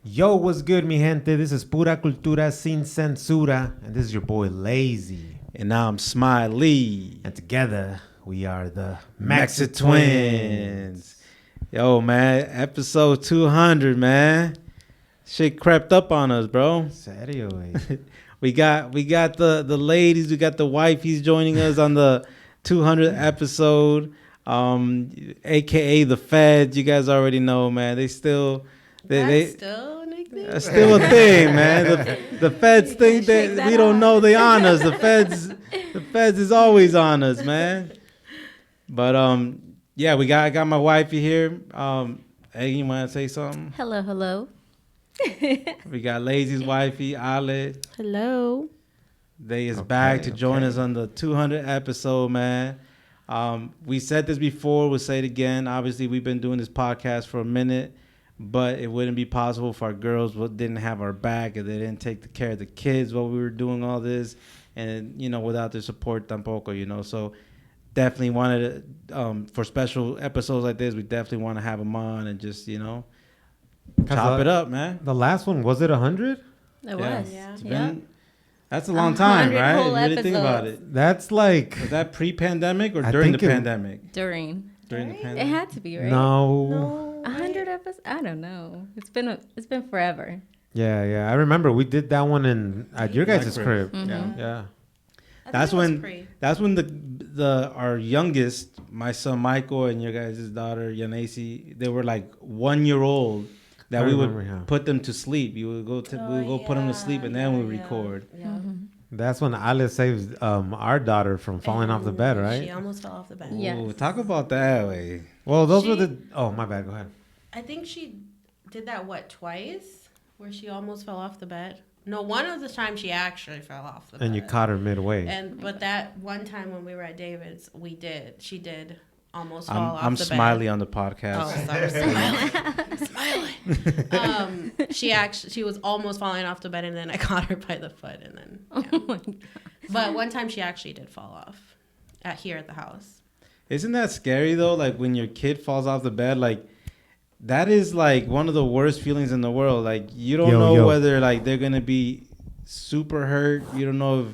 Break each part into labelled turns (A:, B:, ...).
A: Yo, what's good, mi gente? This is Pura Cultura sin Censura, and this is your boy Lazy.
B: And now I'm Smiley.
A: And together, we are the
B: Mexi Twins. Yo, man, episode 200, man. Shit crept up on us, bro.
A: Serio,
B: we got the ladies, we got the wifeys joining us on the 200th episode. AKA the feds. You guys already know, man. They still
C: Still a nickname?
B: Still a thing, man. The feds think that we don't know they on us. The feds is always on us, man. But yeah, I got my wifey here. Hey, you want to say something?
C: Hello.
B: We got Lazy's wifey, Ale.
C: Hello.
B: They is back to join us on the 200th episode, man. We said this before, we'll say it again. Obviously, we've been doing this podcast for a minute, but it wouldn't be possible if our girls didn't have our back, if they didn't take care of the kids while we were doing all this, and, you know, without their support tampoco, you know. So definitely wanted to, for special episodes like this, we definitely want to have them on and just, you know, chop it up, man.
A: The last one, was it 100?
C: It was.
B: Yeah. That's a long time, right? You really think about it.
A: That's like...
B: Was that pre-pandemic or during the pandemic?
C: During
B: the pandemic?
C: It had to be, right?
A: No.
C: 100 episodes? I don't know. It's been forever.
A: Yeah. I remember we did that one at your guys' crib.
C: Mm-hmm.
A: Yeah.
B: That's when the our youngest, my son Michael, and your guys' daughter Yanesi, they were like 1 year old. That we would put them to sleep. You would go put them to sleep, and then we record.
C: Yeah. Mm-hmm.
A: That's when Alice saved our daughter from falling off the bed, right?
D: She almost fell off the bed.
C: Yeah.
B: Talk about that way.
A: Well, those were the... Oh, my bad. Go ahead.
D: I think she did that, twice? Where she almost fell off the bed? No, one of the times she actually fell off the bed.
A: And you caught her midway.
D: But that one time when we were at David's, she did almost fall off the bed.
B: I'm Smiley on the podcast.
D: Oh, sorry. Smiley. She was almost falling off the bed, and then I caught her by the foot, and then... Yeah.
C: Oh my God.
D: But one time she actually did fall off here at the house.
B: Isn't that scary, though? Like, when your kid falls off the bed, like... That is like one of the worst feelings in the world. Like, you don't know whether like they're gonna be super hurt. You don't know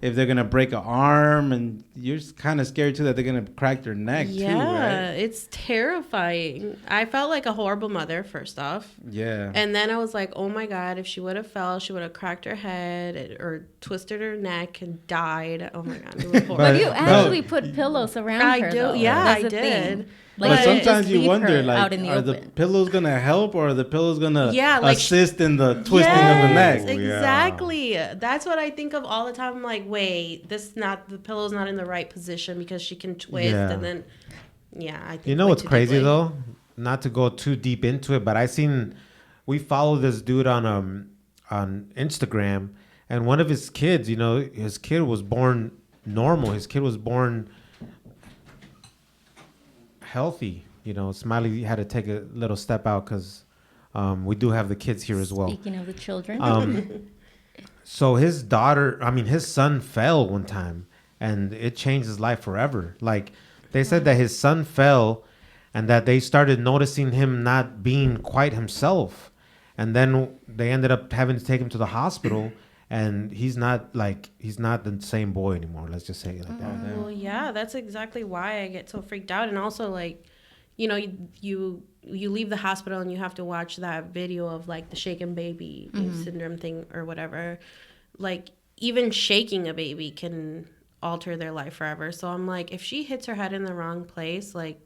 B: if they're gonna break an arm, and you're kind of scared too that they're gonna crack their neck too.
D: Yeah,
B: right?
D: it's terrifying. I felt like a horrible mother, first off.
B: Yeah.
D: And then I was like, oh my God, if she would have fell, she would have cracked her head or twisted her neck and died. Oh my God, it was horrible.
C: But you actually put pillows around her.
D: I do.
C: Though.
D: Yeah,
C: That's
D: I
C: the
D: did.
C: thing.
B: But sometimes you wonder, like,
C: are
B: the pillows gonna help, or are the pillows gonna
D: like,
B: assist in the twisting of the neck?
D: Exactly. That's what I think of all the time. I'm like, wait, the pillow's not in the right position because she can twist, and then, I think.
A: You know what's crazy though? Not to go too deep into it, but we follow this dude on Instagram, and one of his kids, you know, his kid was born normal. His kid was born healthy. You know, Smiley had to take a little step out because we do have the kids here as well.
C: Speaking of the children.
A: So his son fell one time, and it changed his life forever. Like, they said that his son fell and that they started noticing him not being quite himself. And then they ended up having to take him to the hospital, and he's not the same boy anymore. Let's just say it like that.
D: Well, yeah, that's exactly why I get so freaked out. And also, like, you know, you leave the hospital and you have to watch that video of like the shaken baby syndrome thing or whatever. Like, even shaking a baby can alter their life forever. So I'm like, if she hits her head in the wrong place, like,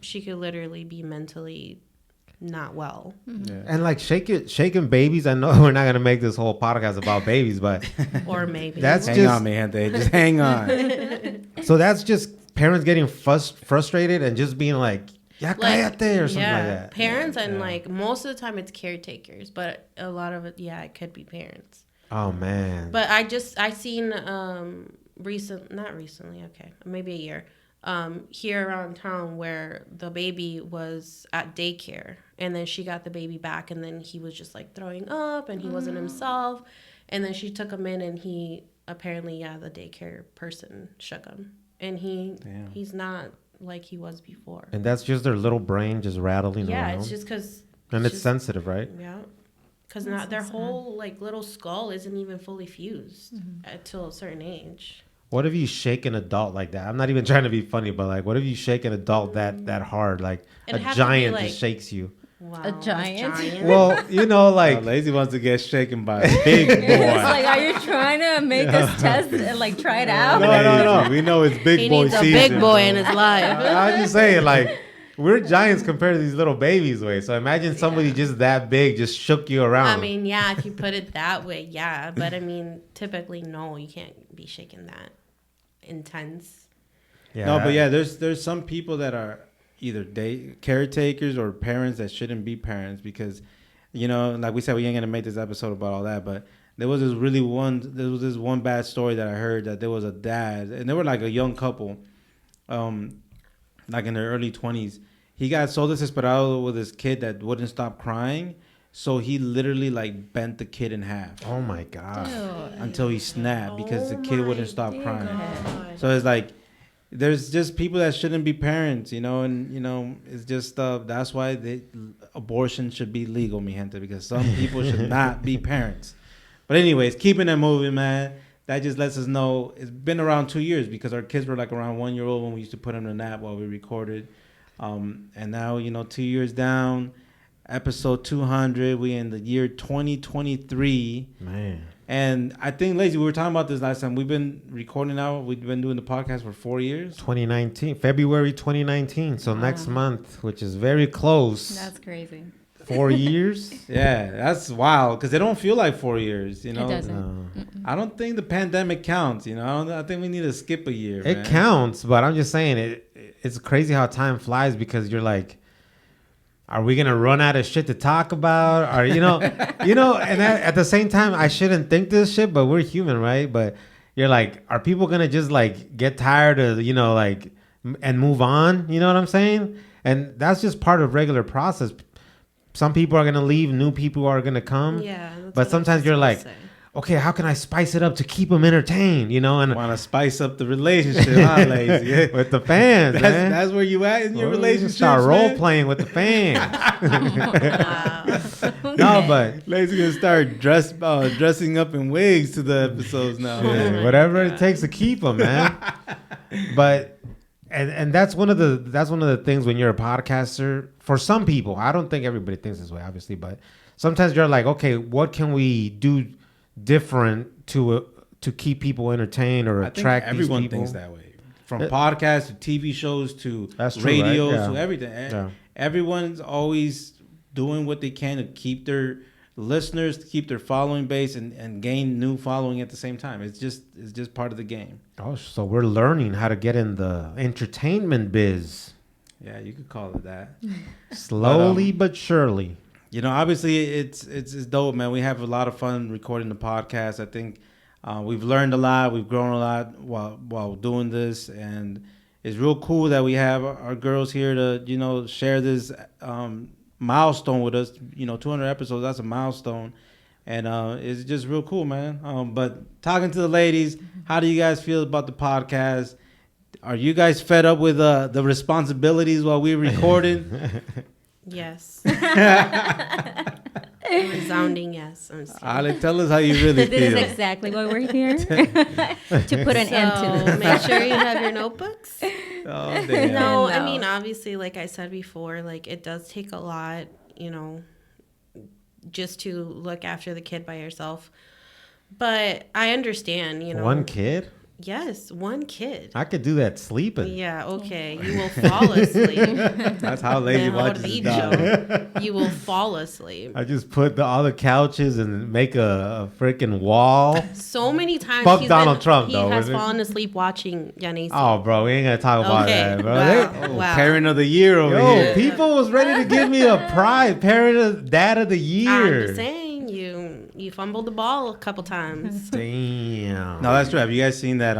D: she could literally be mentally not well.
A: Yeah. And like shaking babies, I know we're not gonna make this whole podcast about babies, but
D: or maybe
A: that's
B: hang on, man. Just hang on.
A: So that's just parents getting frustrated and just being like, "Ya cállate," or something like that.
D: Parents and like most of the time it's caretakers, but a lot of it, it could be parents.
A: Oh man!
D: But I seen not recently, maybe a year. Here around town where the baby was at daycare, and then she got the baby back, and then he was just like throwing up and he wasn't himself, and then she took him in, and he apparently the daycare person shook him, and he's not like he was before.
A: And that's just their little brain just rattling around.
D: Yeah, it's just because
A: and it's sensitive, right?
D: Yeah. because not their whole like little skull isn't even fully fused until a certain age.
A: What if you shake an adult like that? I'm not even trying to be funny, but like, what if you shake an adult that hard? Like a giant just shakes you.
D: Wow,
C: A giant?
A: Well, you know, like
B: Lazy wants to get shaken by a big boy.
C: It's like, are you trying to make us test and like try it out?
A: No.
B: We know it's big
D: he
B: boy
D: needs
B: season.
D: a big boy in his life.
A: I'm just saying, like, we're giants compared to these little babies, way. So imagine somebody just that big just shook you around.
D: I mean, yeah, if you put it that way, yeah. But I mean, typically, no, you can't be shaking that intense.
A: yeah.
B: No, but yeah, there's some people that are either caretakers or parents that shouldn't be parents because, you know, like we said, we ain't gonna make this episode about all that, but there was this one bad story that I heard that there was a dad and they were like a young couple, like in their early 20s. He got so desesperado with his kid that wouldn't stop crying, so he literally like bent the kid in half.
A: Oh my god.
B: Until he snapped because the kid wouldn't stop crying.
D: God.
B: So it's like there's just people that shouldn't be parents, you know, and you know it's just that's why abortion should be legal, mi gente, because some people should not be parents. But anyways, keeping it moving, man. That just lets us know it's been around 2 years because our kids were like around 1 year old when we used to put them to nap while we recorded, and now 2 years down, episode 200, we in the year 2023,
A: Man.
B: and I think, Lazy, we were talking about this last time. We've been recording now. We've been doing the podcast for 4 years.
A: 2019, February 2019. So next month, which is very close.
C: That's crazy.
A: 4 years.
B: Yeah, that's wild because they don't feel like 4 years. You know,
C: It doesn't.
A: No.
B: I don't think the pandemic counts. You know, I think we need to skip a year.
A: It
B: man.
A: counts, but I'm just saying it's crazy how time flies because you're like, are we gonna run out of shit to talk about? Or and at the same time, I shouldn't think this shit, but we're human, right? But you're like, are people gonna just like get tired of and move on? You know what I'm saying? And that's just part of regular process. Some people are gonna leave, new people are gonna come.
D: Yeah. That's
A: But sometimes you're like, okay, how can I spice it up to keep them entertained? And
B: Want to spice up the relationship, huh, Lazy?
A: with the fans, man.
B: That's where you at in your relationship.
A: Start role playing with the fans. No, but
B: Lazy gonna start dressing up in wigs to the episodes now.
A: yeah, whatever it takes to keep them, man. But and that's one of the things when you're a podcaster. For some people, I don't think everybody thinks this way, obviously, but sometimes you're like, okay, what can we do different to keep people entertained or attract these people?
B: Everyone thinks that way. From podcasts to TV shows to
A: That's
B: radios
A: true, right?
B: to everything.
A: Yeah.
B: Everyone's always doing what they can to keep their listeners, to keep their following base and gain new following at the same time. It's just part of the game.
A: Oh, so we're learning how to get in the entertainment biz.
B: Yeah, you could call it that.
A: Slowly but surely.
B: Obviously it's dope, man. We have a lot of fun recording the podcast. I think we've learned a lot. We've grown a lot while doing this, and it's real cool that we have our girls here to share this milestone with us. 200 episodes, that's a milestone, and it's just real cool, man. But talking to the ladies, how do you guys feel about the podcast? Are you guys fed up with the responsibilities while we're recording?
D: Yes. Resounding yes. I'm just kidding.
B: Ale, tell us how you really
C: This
B: feel.
C: is exactly why we're here. To put an end to this.
D: Make sure you have your notebooks.
B: Oh, damn.
D: No, I
C: No.
D: mean, obviously, like I said before, like it does take a lot, just to look after the kid by yourself. But I understand,
A: One kid?
D: Yes, one kid.
A: I could do that sleeping.
D: Yeah, okay. You will fall asleep.
B: That's how Lazy watches his dog.
D: You will fall asleep.
A: I just put all the couches and make a freaking wall.
D: So many times
A: Fuck Donald Trump,
D: he
A: though,
D: has
A: isn't it?
D: fallen asleep watching Yanesi.
A: Oh, bro, we ain't gonna talk about
D: Okay,
A: that, bro.
D: wow. Wow.
B: Parent of the year over
A: Yo,
B: here.
A: people was ready to give me a dad of the year.
D: I'm just saying, you fumbled the ball a couple times.
A: Damn.
B: No, that's true. Have you guys seen that?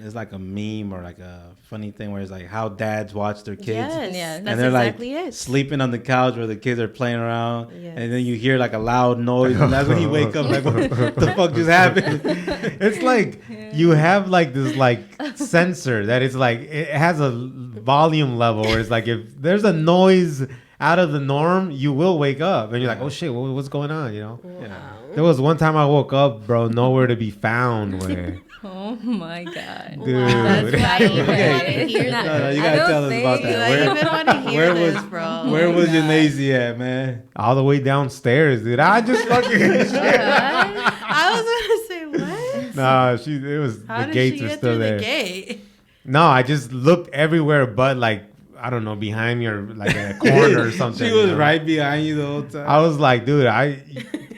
B: It's like a meme or like a funny thing where it's like how dads watch their kids.
D: Yes,
C: Yeah.
D: that's
B: And they're
D: exactly
B: like
D: it.
B: sleeping on the couch where the kids are playing around,
D: Yes.
B: and then you hear like a loud noise, and that's when you wake up like, what the fuck just happened?
A: It's like you have like this like sensor that is like it has a volume level where it's like if there's a noise out of the norm, you will wake up and you're like, oh shit, what's going on? You know?
D: Wow.
A: There was one time I woke up, bro, nowhere to be found. Where,
C: Oh my god.
A: dude,
D: Wow.
C: That's
D: I even want to hear
B: No,
D: this.
B: you
C: I
B: gotta
C: don't
B: tell us about
C: think-
B: that.
D: I even want to hear
B: where was-
D: this, bro.
B: Where was your
C: God.
B: Nazy at, man?
A: all the way downstairs, dude. I just fucking.
D: I was gonna say what?
A: Nah, it was
D: How
A: the
D: did
A: gates
D: she
A: are
D: get
A: still
D: through
A: there.
D: the gate?
A: No, I just looked everywhere, but like I don't know, behind me or like a corner or something.
B: She was
A: you know?
B: right behind you the whole time.
A: I was like, dude,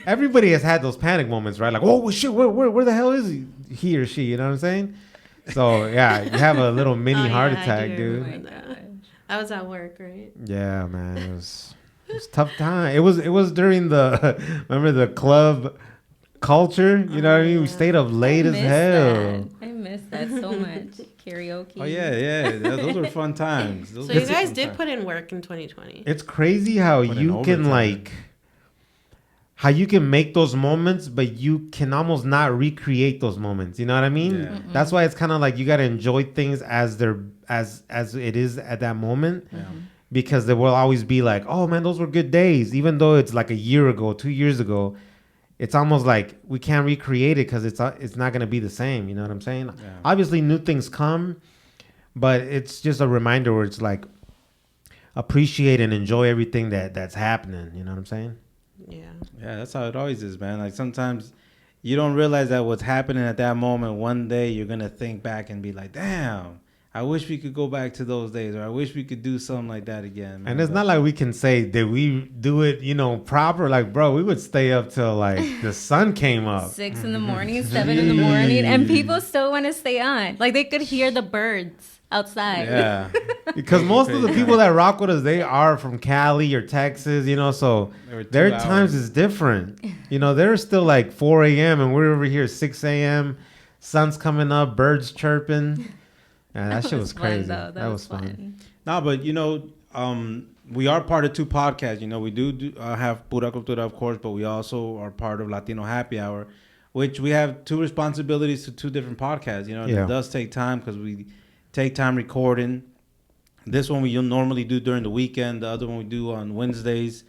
A: everybody has had those panic moments, right? Like, oh shit, where the hell is he or she? You know what I'm saying? So yeah, you have a little mini heart
D: yeah, I
A: attack,
D: do
A: dude.
D: remember that. I was at work, right?
A: Yeah, man, it was a tough time. It was during the remember the club culture. You know what I mean? We stayed up late as hell.
C: I miss that so much. Karaoke.
B: Oh yeah. Those were fun times.
D: So you guys did put in work in 2020.
A: It's crazy how
B: Put in
A: you can
B: overtime.
A: how you can make those moments, but you can almost not recreate those moments. You know what I mean?
B: Yeah.
A: That's why it's kind of like you gotta enjoy things as it is at that moment, because there will always be like, oh man, those were good days, even though it's like a year ago, 2 years ago. It's almost like we can't recreate it because it's not gonna be the same. You know what I'm saying?
B: Yeah.
A: Obviously, new things come, but it's just a reminder where it's like appreciate and enjoy everything that's happening. You know what I'm saying?
D: Yeah.
B: Yeah, that's how it always is, man. Like sometimes you don't realize that what's happening at that moment. One day you're gonna think back and be like, "Damn, I wish we could go back to those days," or "I wish we could do something like that again." Man.
A: And it's not like we can say, did we do it, proper? Like, bro, we would stay up till like the sun came up.
C: 6 in the morning, 7 in the morning, and people still want to stay on. Like they could hear the birds outside.
B: Yeah,
A: Because most of the people that rock with us, they are from Cali or Texas, so
B: They were 2
A: their
B: hours.
A: times is different. They're still like 4 a.m. and we're over here 6 a.m. Sun's coming up, birds chirping. Yeah, that shit was
C: fun,
A: crazy.
C: though.
A: That was fun.
B: no, but we are part of 2 podcasts. We do have Pura Cultura, of course, but we also are part of Latino Happy Hour, which we have 2 responsibilities to 2 different podcasts. And
A: Yeah.
B: it does take time because we take time recording. This one we normally do during the weekend. The other one we do on Wednesdays.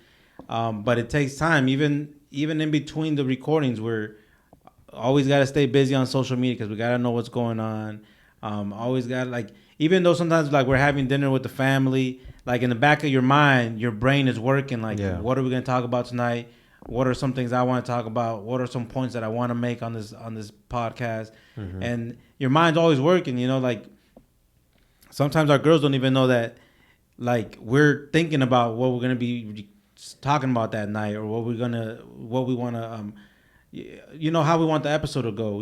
B: But it takes time. Even in between the recordings, we're always got to stay busy on social media because we got to know what's going on. Always got even though sometimes we're having dinner with the family, like in the back of your mind, your brain is working. What are we going to talk about tonight? What are some things I want to talk about? What are some points that I want to make on this podcast?
A: Mm-hmm.
B: And your mind's always working. Sometimes our girls don't even know that, we're thinking about what we're gonna be talking about that night, or what we want to, how we want the episode to go,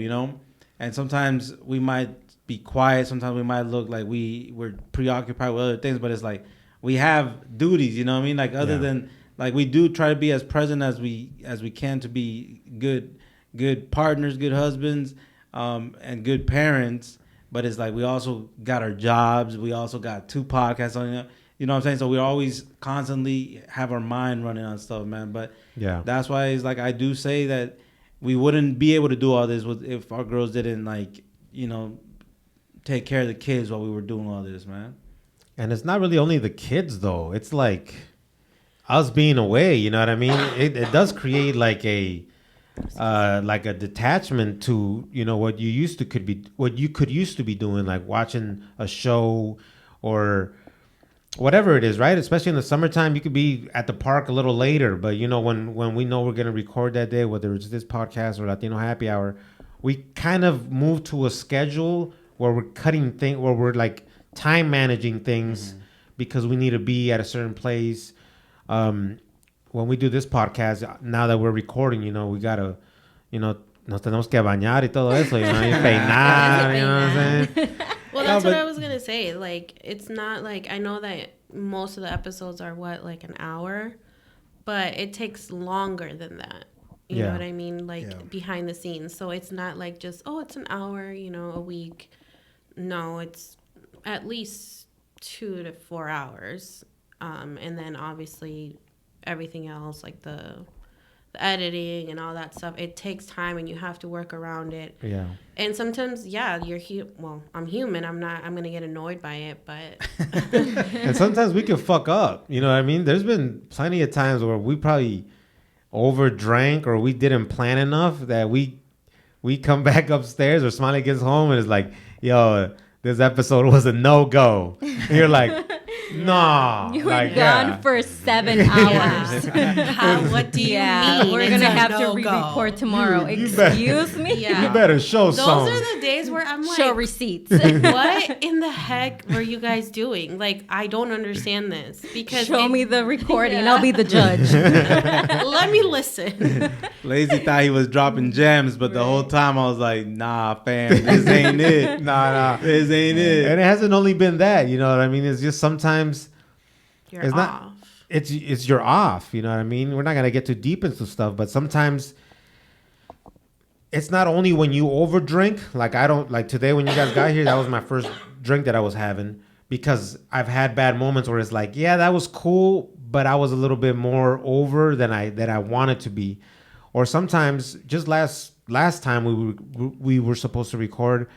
B: And sometimes we might be quiet. Sometimes we might look like we're preoccupied with other things, but it's like we have duties, you know what I mean? Like other than we do try to be as present as we can to be good partners, good husbands, and good parents. But it's like we also got our jobs. We also got 2 podcasts on. You know what I'm saying? So we always constantly have our mind running on stuff, man. But that's why it's like I do say that we wouldn't be able to do all this if our girls didn't take care of the kids while we were doing all this, man.
A: And it's not really only the kids though. It's like us being away. You know what I mean? It does create like a detachment to what you could used to be doing, like watching a show or whatever it is, right? Especially in the summertime, you could be at the park a little later, but when we know we're going to record that day, whether it's this podcast or Latino Happy Hour, we kind of move to a schedule where we're where we're like time managing things because we need to be at a certain place. When we do this podcast, now that we're recording, we gotta, nos tenemos que bañar y todo eso, y peinar, you know what I'm saying?
D: Well, that's what I was gonna say. It's not I know that most of the episodes are an hour, but it takes longer than that. You know what I mean? Behind the scenes. So it's not just, it's an hour, a week. No, it's at least 2 to 4 hours. And then obviously everything else, the editing and all that stuff. It takes time, and you have to work around it.
A: Yeah.
D: And sometimes, yeah, well, I'm human. I'm gonna get annoyed by it, but
A: And sometimes we can fuck up. You know what I mean? There's been plenty of times where we probably overdrank or we didn't plan enough that we come back upstairs or Smiley gets home and is like, yo, this episode was a no-go. And you're like, nah.
C: You were
A: like,
C: gone for 7 hours.
D: what do you mean?
C: We're going to have to re-record tomorrow. Excuse me?
D: Yeah.
A: You better show
D: Those
A: some.
D: are the days where I'm like,
C: Show receipts.
D: what in the heck were you guys doing? Like, I don't understand this. Because
C: Show me the recording. I'll be the judge.
D: let me listen.
B: Lazy thought he was dropping gems, but the whole time I was like, nah, fam, this ain't it.
A: Nah.
B: This ain't it.
A: And it hasn't only been that, you know what I mean? It's just sometimes
D: You're
A: it's
D: off.
A: not it's you're off, you know what I mean? We're not going to get too deep into stuff, but sometimes it's not only when you overdrink. Like I don't like today when you guys got here, that was my first drink that I was having because I've had bad moments where it's like, yeah, that was cool, but I was a little bit more over than I wanted to be. Or sometimes just last time we were supposed to record,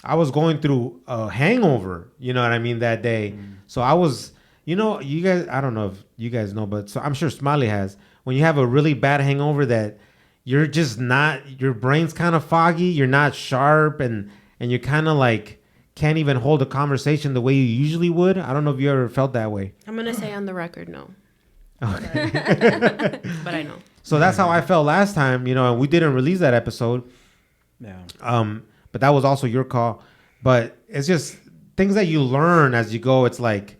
A: I was going through a hangover, you know what I mean, that day. So I was, you know, you guys, I don't know if you guys know, but so I'm sure Smiley has. When you have a really bad hangover that you're just not, your brain's kind of foggy, you're not sharp, and you kind of like can't even hold a conversation the way you usually would. I don't know if you ever felt that way.
D: I'm going to say on the record, no.
A: Okay.
D: But I know.
A: So that's how I felt last time, you know, and we didn't release that episode.
B: Yeah.
A: But that was also your call. But it's just things that you learn as you go. It's like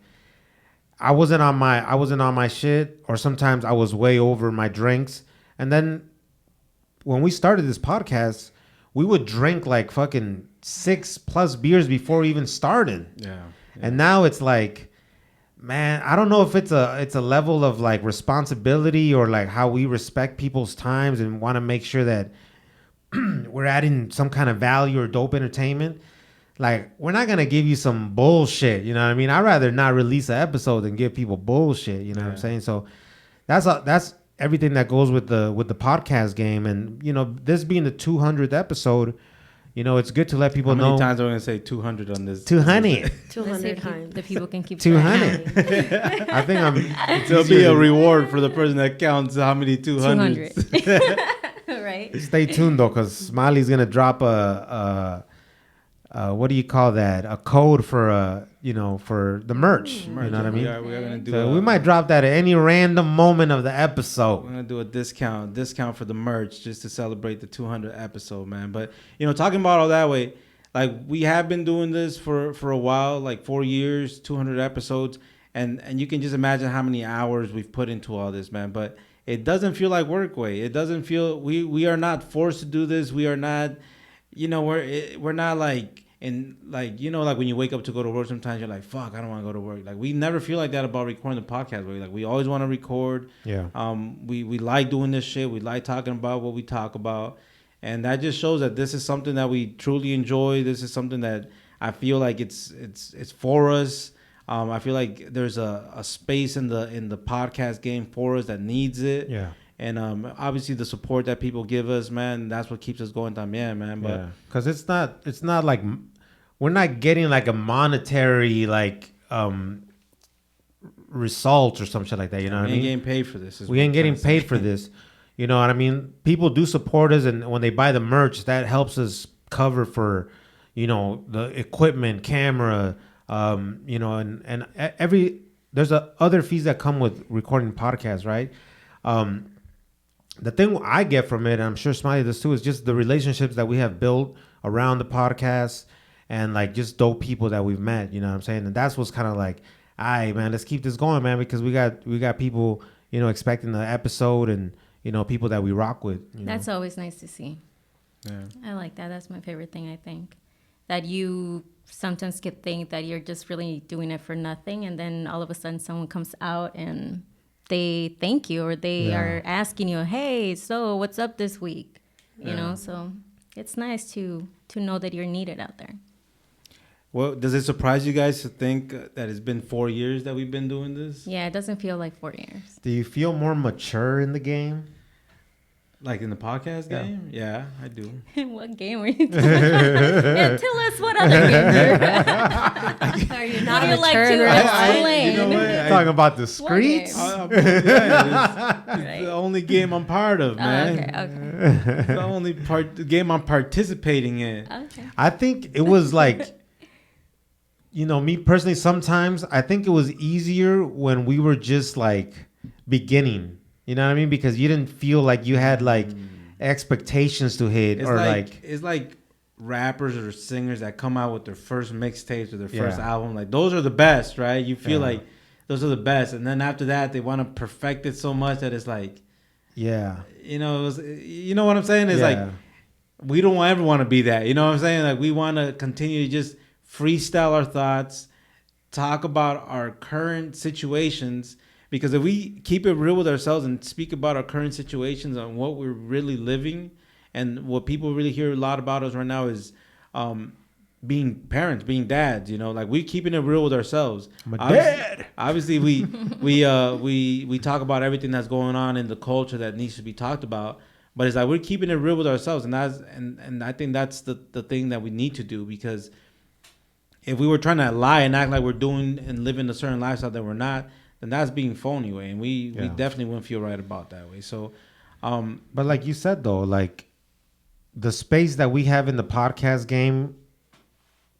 A: I wasn't on my shit, or sometimes I was way over my drinks. And then when we started this podcast, we would drink like fucking 6+ beers before even starting.
B: Yeah.
A: And now it's like, man, I don't know if it's a level of like responsibility or like how we respect people's times and want to make sure that we're adding some kind of value or dope entertainment. Like, we're not going to give you some bullshit, you know what I mean? I'd rather not release an episode than give people bullshit, you know what I'm saying? So that's everything that goes with the podcast game. And, you know, this being the 200th episode, you know, it's good to let people know.
B: How many times are we going to say 200 on this?
A: 200.
D: 200 times.
C: The people can keep
A: 200. I think
B: There'll be a reward for the person that counts how many 200s.
C: 200. Right?
A: Stay tuned, though, because Smiley's going to drop a what do you call that? A code for, for the merch. You know what I mean?
B: We are going to do
A: So we might drop that at any random moment of the episode.
B: We're going to do a discount for the merch just to celebrate the 200th episode, man. But, you know, talking about all that way, like we have been doing this for a while, like 4 years, 200 episodes. And you can just imagine how many hours we've put into all this, man. But it doesn't feel like work way. It doesn't feel, we are not forced to do this. We are not, you know, we're not like, and like, you know, like when you wake up to go to work, sometimes you're like, fuck, I don't want to go to work. Like we never feel like that about recording the podcast. Like we always want to record.
A: Yeah.
B: We like doing this shit. We like talking about what we talk about. And that just shows that this is something that we truly enjoy. This is something that I feel like it's for us. I feel like there's a space in the podcast game for us that needs it.
A: Yeah.
B: And obviously the support that people give us, man, that's what keeps us going también, man. But
A: because it's not like we're not getting like a monetary like result or some shit like that. You know what I mean?
B: We ain't getting paid for this.
A: We ain't getting paid for this. You know what I mean? People do support us, and when they buy the merch, that helps us cover for, you know, the equipment, camera, you know, and there's other fees that come with recording podcasts, right? The thing I get from it, and I'm sure Smiley does too, is just the relationships that we have built around the podcast and like just dope people that we've met, you know what I'm saying? And that's what's kind of like, all right, man, let's keep this going, man, because we got people, you know, expecting the episode and, you know, people that we rock with.
C: That's always nice to see.
B: Yeah.
C: I like that. That's my favorite thing, I think. That you sometimes could think that you're just really doing it for nothing, and then all of a sudden someone comes out and they thank you, or they are asking you, hey, so what's up this week? You know, so it's nice to know that you're needed out there.
B: Well, does it surprise you guys to think that it's been 4 years that we've been doing this?
C: Yeah, it doesn't feel like 4 years.
A: Do you feel more mature in the game?
B: Like in the podcast game? Yeah, I do.
C: What game were you talking about? Tell us what other game.
D: Are you not
C: you
D: a
C: like to
D: turner?
C: explain?
B: You know what?
A: Talking about the streets.
B: It's the only game I'm part of, man.
C: Okay.
B: It's the only the game I'm participating in.
C: Okay.
A: I think it was like, me personally, sometimes I think it was easier when we were just like beginning. You know what I mean? Because you didn't feel like you had like expectations to hit
B: It's
A: or
B: it's like rappers or singers that come out with their first mixtapes or their first album. Like those are the best, right? You feel like those are the best, and then after that they want to perfect it so much that it's like, it was, you know what I'm saying? It's like we don't ever want to be that. You know what I'm saying? Like we want to continue to just freestyle our thoughts, talk about our current situations. Because if we keep it real with ourselves and speak about our current situations and what we're really living, and what people really hear a lot about us right now is being parents, being dads. Like we're keeping it real with ourselves.
A: I'm a dad.
B: Obviously, we talk about everything that's going on in the culture that needs to be talked about. But it's like we're keeping it real with ourselves, and I think that's the thing that we need to do. Because if we were trying to lie and act like we're doing and living a certain lifestyle that we're not, then that's being phony way, and we definitely wouldn't feel right about that way. So,
A: but like you said though, like the space that we have in the podcast game,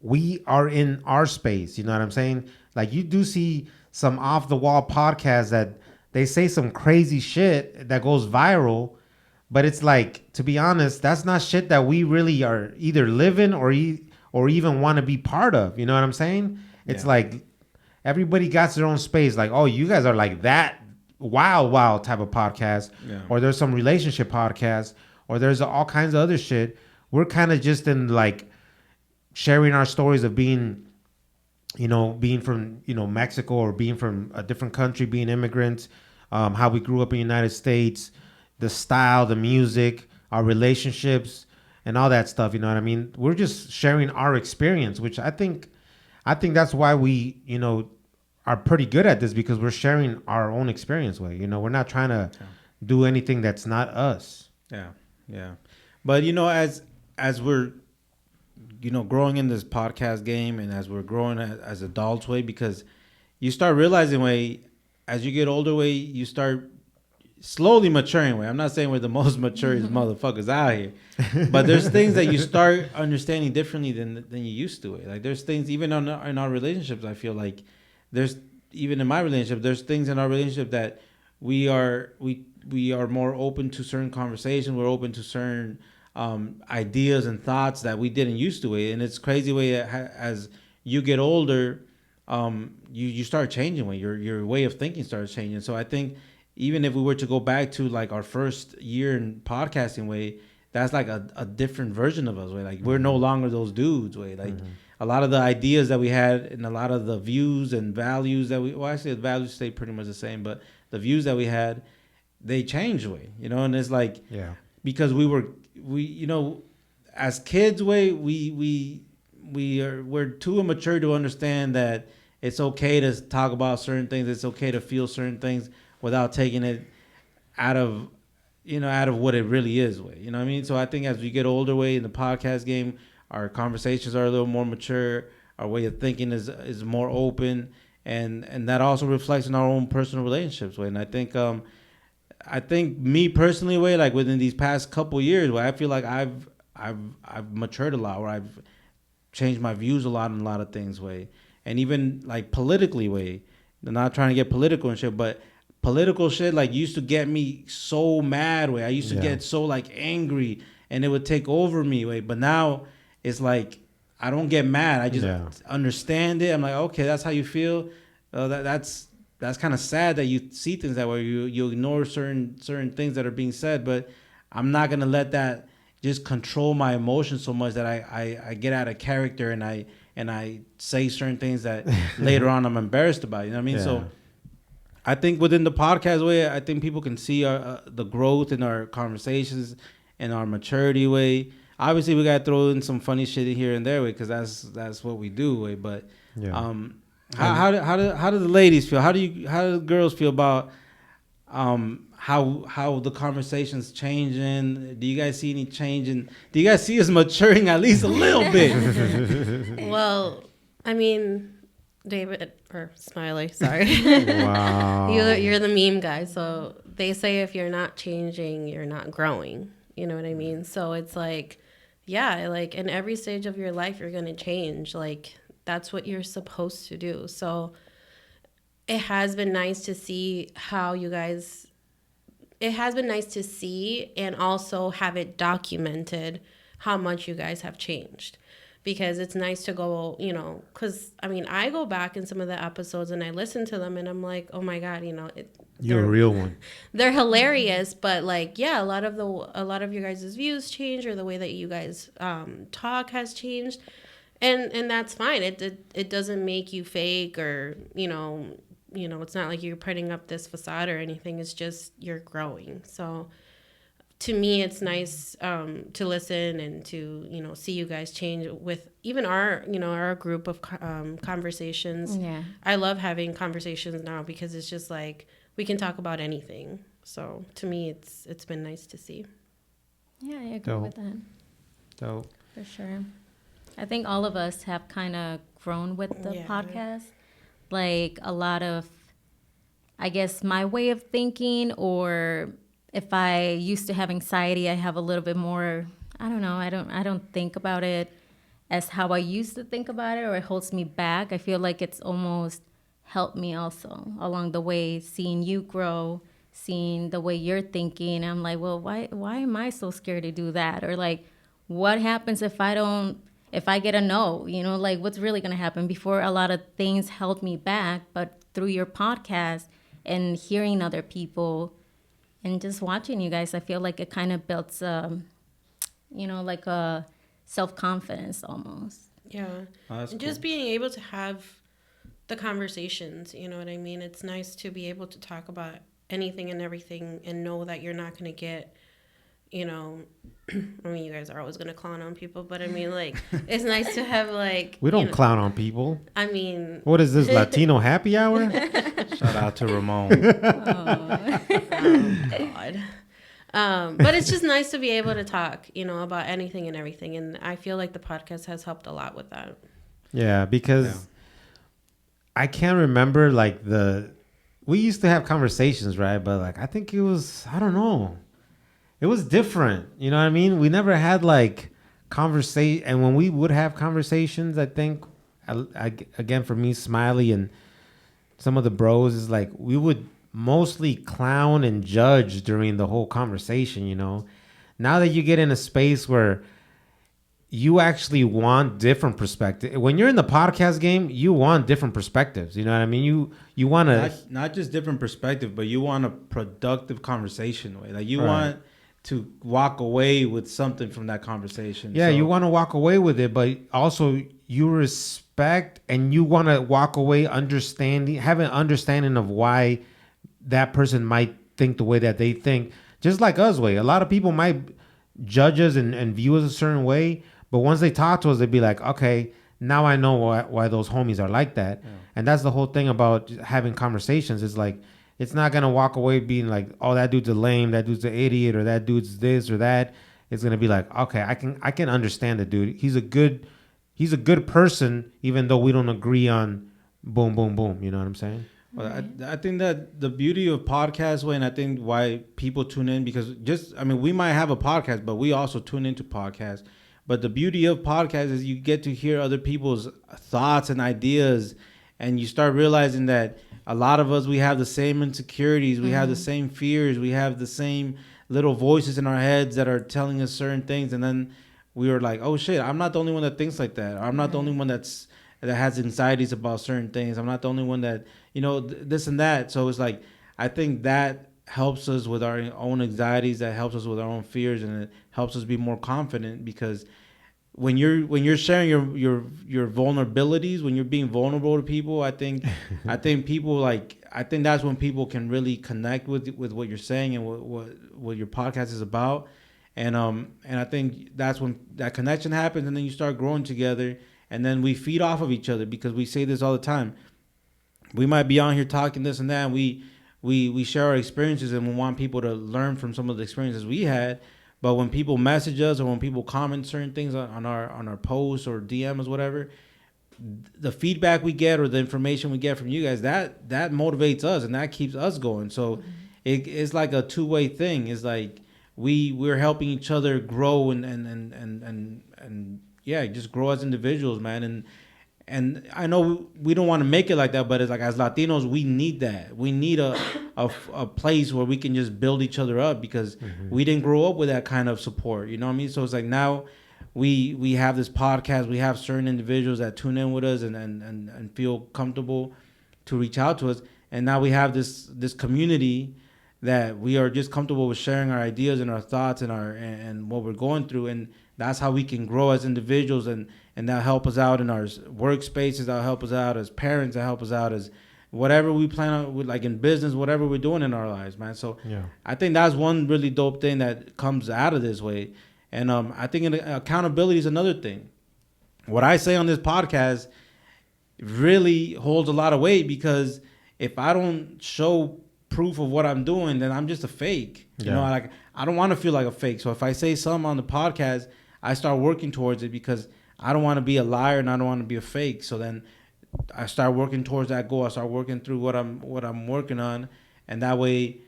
A: we are in our space. You know what I'm saying? Like you do see some off the wall podcasts that they say some crazy shit that goes viral, but it's like, to be honest, that's not shit that we really are either living or even want to be part of. You know what I'm saying? It's like everybody got their own space. Like, oh, you guys are like that wild type of podcast, or there's some relationship podcast, or there's all kinds of other shit. We're kind of just in like sharing our stories of being from Mexico, or being from a different country, being immigrants, how we grew up in the United States, the style, the music, our relationships, and all that stuff. You know what I mean? We're just sharing our experience, which I think that's why we, are pretty good at this, because we're sharing our own experience with. We're not trying to do anything that's not us.
B: Yeah. But as we're growing in this podcast game, and as we're growing as adults way, because you start realizing way, as you get older way, you start slowly maturing way. I'm not saying we're the most mature motherfuckers out here, but there's things that you start understanding differently than you used to. Like there's things even in our relationships. I feel like there's, even in my relationship, there's things in our relationship that we are more open to certain conversations. We're open to certain ideas and thoughts that we didn't used to. And it's crazy way as you get older, you start changing way. Your way of thinking starts changing. So I think even if we were to go back to like our first year in podcasting way, that's like a different version of us way. Like we're no longer those dudes way. Like a lot of the ideas that we had and a lot of the views and values that actually the values stay pretty much the same, but the views that we had, they changed way, and it's like, because we as kids way, we're too immature to understand that it's okay to talk about certain things. It's okay to feel certain things without taking it out of what it really is way. You know what I mean? So I think as we get older way in the podcast game, our conversations are a little more mature. Our way of thinking is more open, and that also reflects in our own personal relationships way. And I think me personally way, like within these past couple years, where I feel like I've matured a lot, where I've changed my views a lot on a lot of things way, and even like politically way. I'm not trying to get political and shit, but political shit like used to get me so mad way. I used to get so like angry, and it would take over me way. But now it's like I don't get mad. I just understand it. I'm like, okay, that's how you feel. That's kind of sad that you see things that way. You ignore certain things that are being said, but I'm not gonna let that just control my emotions so much that I get out of character and I say certain things that later on I'm embarrassed about. You know what I mean? So I think within the podcast way, I think people can see the growth in our conversations and our maturity way. Obviously, we gotta throw in some funny shit in here and there way, because that's what we do way. But how do the ladies feel? How do the girls feel about how the conversation's changing. Do you guys see any change in? Do you guys see us maturing at least a little bit?
D: Well, I mean, David or Smiley, sorry.
A: Wow.
D: You're the meme guy. So they say if you're not changing, you're not growing. You know what I mean? So it's like, yeah, like in every stage of your life, you're going to change. Like that's what you're supposed to do. So it has been nice to see how you guys, it has been nice to see and also have it documented how much you guys have changed. Because it's nice to go, you know, because I mean, I go back in some of the episodes and I listen to them and I'm like, oh my God, you know,
A: you're a real one.
D: They're hilarious, but like, yeah, a lot of your guys' views change, or the way that you guys talk has changed, and that's fine. It doesn't make you fake, or you know, it's not like you're putting up this facade or anything. It's just you're growing. So to me, it's nice to listen and to, you know, see you guys change with even our group of conversations.
C: Yeah.
D: I love having conversations now because it's just like we can talk about anything. So to me, it's been nice to see.
C: Yeah, I agree with that.
A: So
C: For sure. I think all of us have kind of grown with the podcast. Like a lot of, I guess, my way of thinking, or if I used to have anxiety, I have a little bit more, I don't know, I don't think about it as how I used to think about it, or it holds me back. I feel like it's almost helped me also along the way, seeing you grow, seeing the way you're thinking. I'm like, well, why am I so scared to do that? Or like, what happens if I get a no, you know, like what's really going to happen? Before, a lot of things held me back, but through your podcast and hearing other people and just watching you guys, I feel like it kind of builds, you know, like a self-confidence almost.
D: Yeah.
B: Oh, that's
D: and
B: cool.
D: just being able to have the conversations, you know what I mean? It's nice to be able to talk about anything and everything and know that you're not going to get, you know, I mean, you guys are always going to clown on people, but I mean, like, it's nice to have, like...
A: we don't clown on people.
D: I mean...
A: What is this, Latino happy hour?
B: Shout out to Ramon.
D: God. But it's just nice to be able to talk, you know, about anything and everything. And I feel like the podcast has helped a lot with that.
A: Yeah, because I can't remember, like, we used to have conversations, right? But, like, I think it was, I don't know. It was different. You know what I mean? We never had, like, conversation. And when we would have conversations, I think, again, for me, Smiley and some of the bros, is like we would mostly clown and judge during the whole conversation, you know? Now that you get in a space where you actually want different perspectives. When you're in the podcast game, you want different perspectives. You know what I mean? You want to...
B: Not just different perspective, but you want a productive conversation. Like you want to walk away with something from that conversation.
A: Yeah, you want to walk away with it, but also you respect and you want to walk away have an understanding of why that person might think the way that they think. Just like us, way. A lot of people might judge us and view us a certain way, but once they talk to us, they'd be like, okay, now I know why those homies are like that. Yeah. And that's the whole thing about having conversations. It's like, it's not going to walk away being like, oh, that dude's a lame, that dude's an idiot, or that dude's this or that. It's going to be like, okay, I can understand the dude. He's a good person, even though we don't agree on boom, boom, boom. You know what I'm saying?
B: Well, I think that the beauty of podcasts, and I think why people tune in, because we might have a podcast, but we also tune into podcasts. But the beauty of podcasts is you get to hear other people's thoughts and ideas, and you start realizing that a lot of us, we have the same insecurities, we have the same fears, we have the same little voices in our heads that are telling us certain things, and then we were like, oh shit, I'm not the only one that thinks like that. I'm not the only one that has anxieties about certain things. I'm not the only one that, you know, this and that. So it's like, I think that helps us with our own anxieties, that helps us with our own fears, and it helps us be more confident, because when you're sharing your vulnerabilities, when you're being vulnerable to people, I think that's when people can really connect with what you're saying and what your podcast is about. And I think that's when that connection happens, and then you start growing together, and then we feed off of each other, because we say this all the time. We might be on here talking this and that, and we we share our experiences and we want people to learn from some of the experiences we had. But when people message us or when people comment certain things on our posts or DMs, whatever, the feedback we get or the information we get from you guys, that motivates us and that keeps us going. So it's like a two-way thing. It's like we're helping each other grow and yeah, just grow as individuals, man. And I know we don't want to make it like that, but it's like as Latinos, we need that. We need a place where we can just build each other up because we didn't grow up with that kind of support. You know what I mean? So it's like now we have this podcast. We have certain individuals that tune in with us and feel comfortable to reach out to us. And now we have this community that we are just comfortable with sharing our ideas and our thoughts and what we're going through. And that's how we can grow as individuals and that'll help us out in our workspaces. That'll help us out as parents. That'll help us out as whatever we plan on, with, like in business, whatever we're doing in our lives, man. So I think that's one really dope thing that comes out of this way. And I think accountability is another thing. What I say on this podcast really holds a lot of weight because if I don't show proof of what I'm doing, then I'm just a fake. You know, like I don't want to feel like a fake. So if I say something on the podcast, I start working towards it because I don't want to be a liar and I don't want to be a fake. So then I start working towards that goal. I start working through what I'm working on, and that way,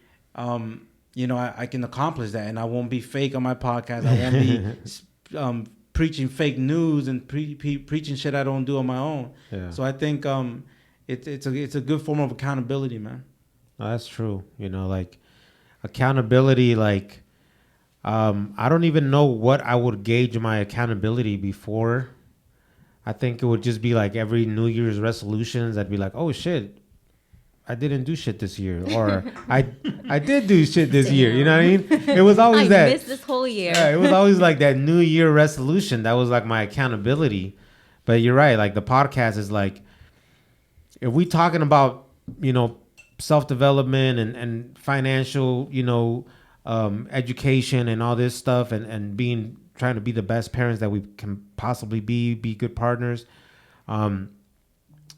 B: you know, I can accomplish that, and I won't be fake on my podcast. I won't be preaching fake news and preaching shit I don't do on my own. Yeah. So I think it's a good form of accountability, man.
A: No, that's true. You know, like accountability, like. I don't even know what I would gauge my accountability before. I think it would just be like every New Year's resolutions. I'd be like, oh shit, I didn't do shit this year, or I did do shit this year. You know what I mean? It was always that.
C: I missed this whole year.
A: Yeah, it was always like that New Year resolution. That was like my accountability. But you're right. Like the podcast is like, if we talking about, you know, self-development and financial, you know, education and all this stuff and trying to be the best parents that we can possibly be good partners. And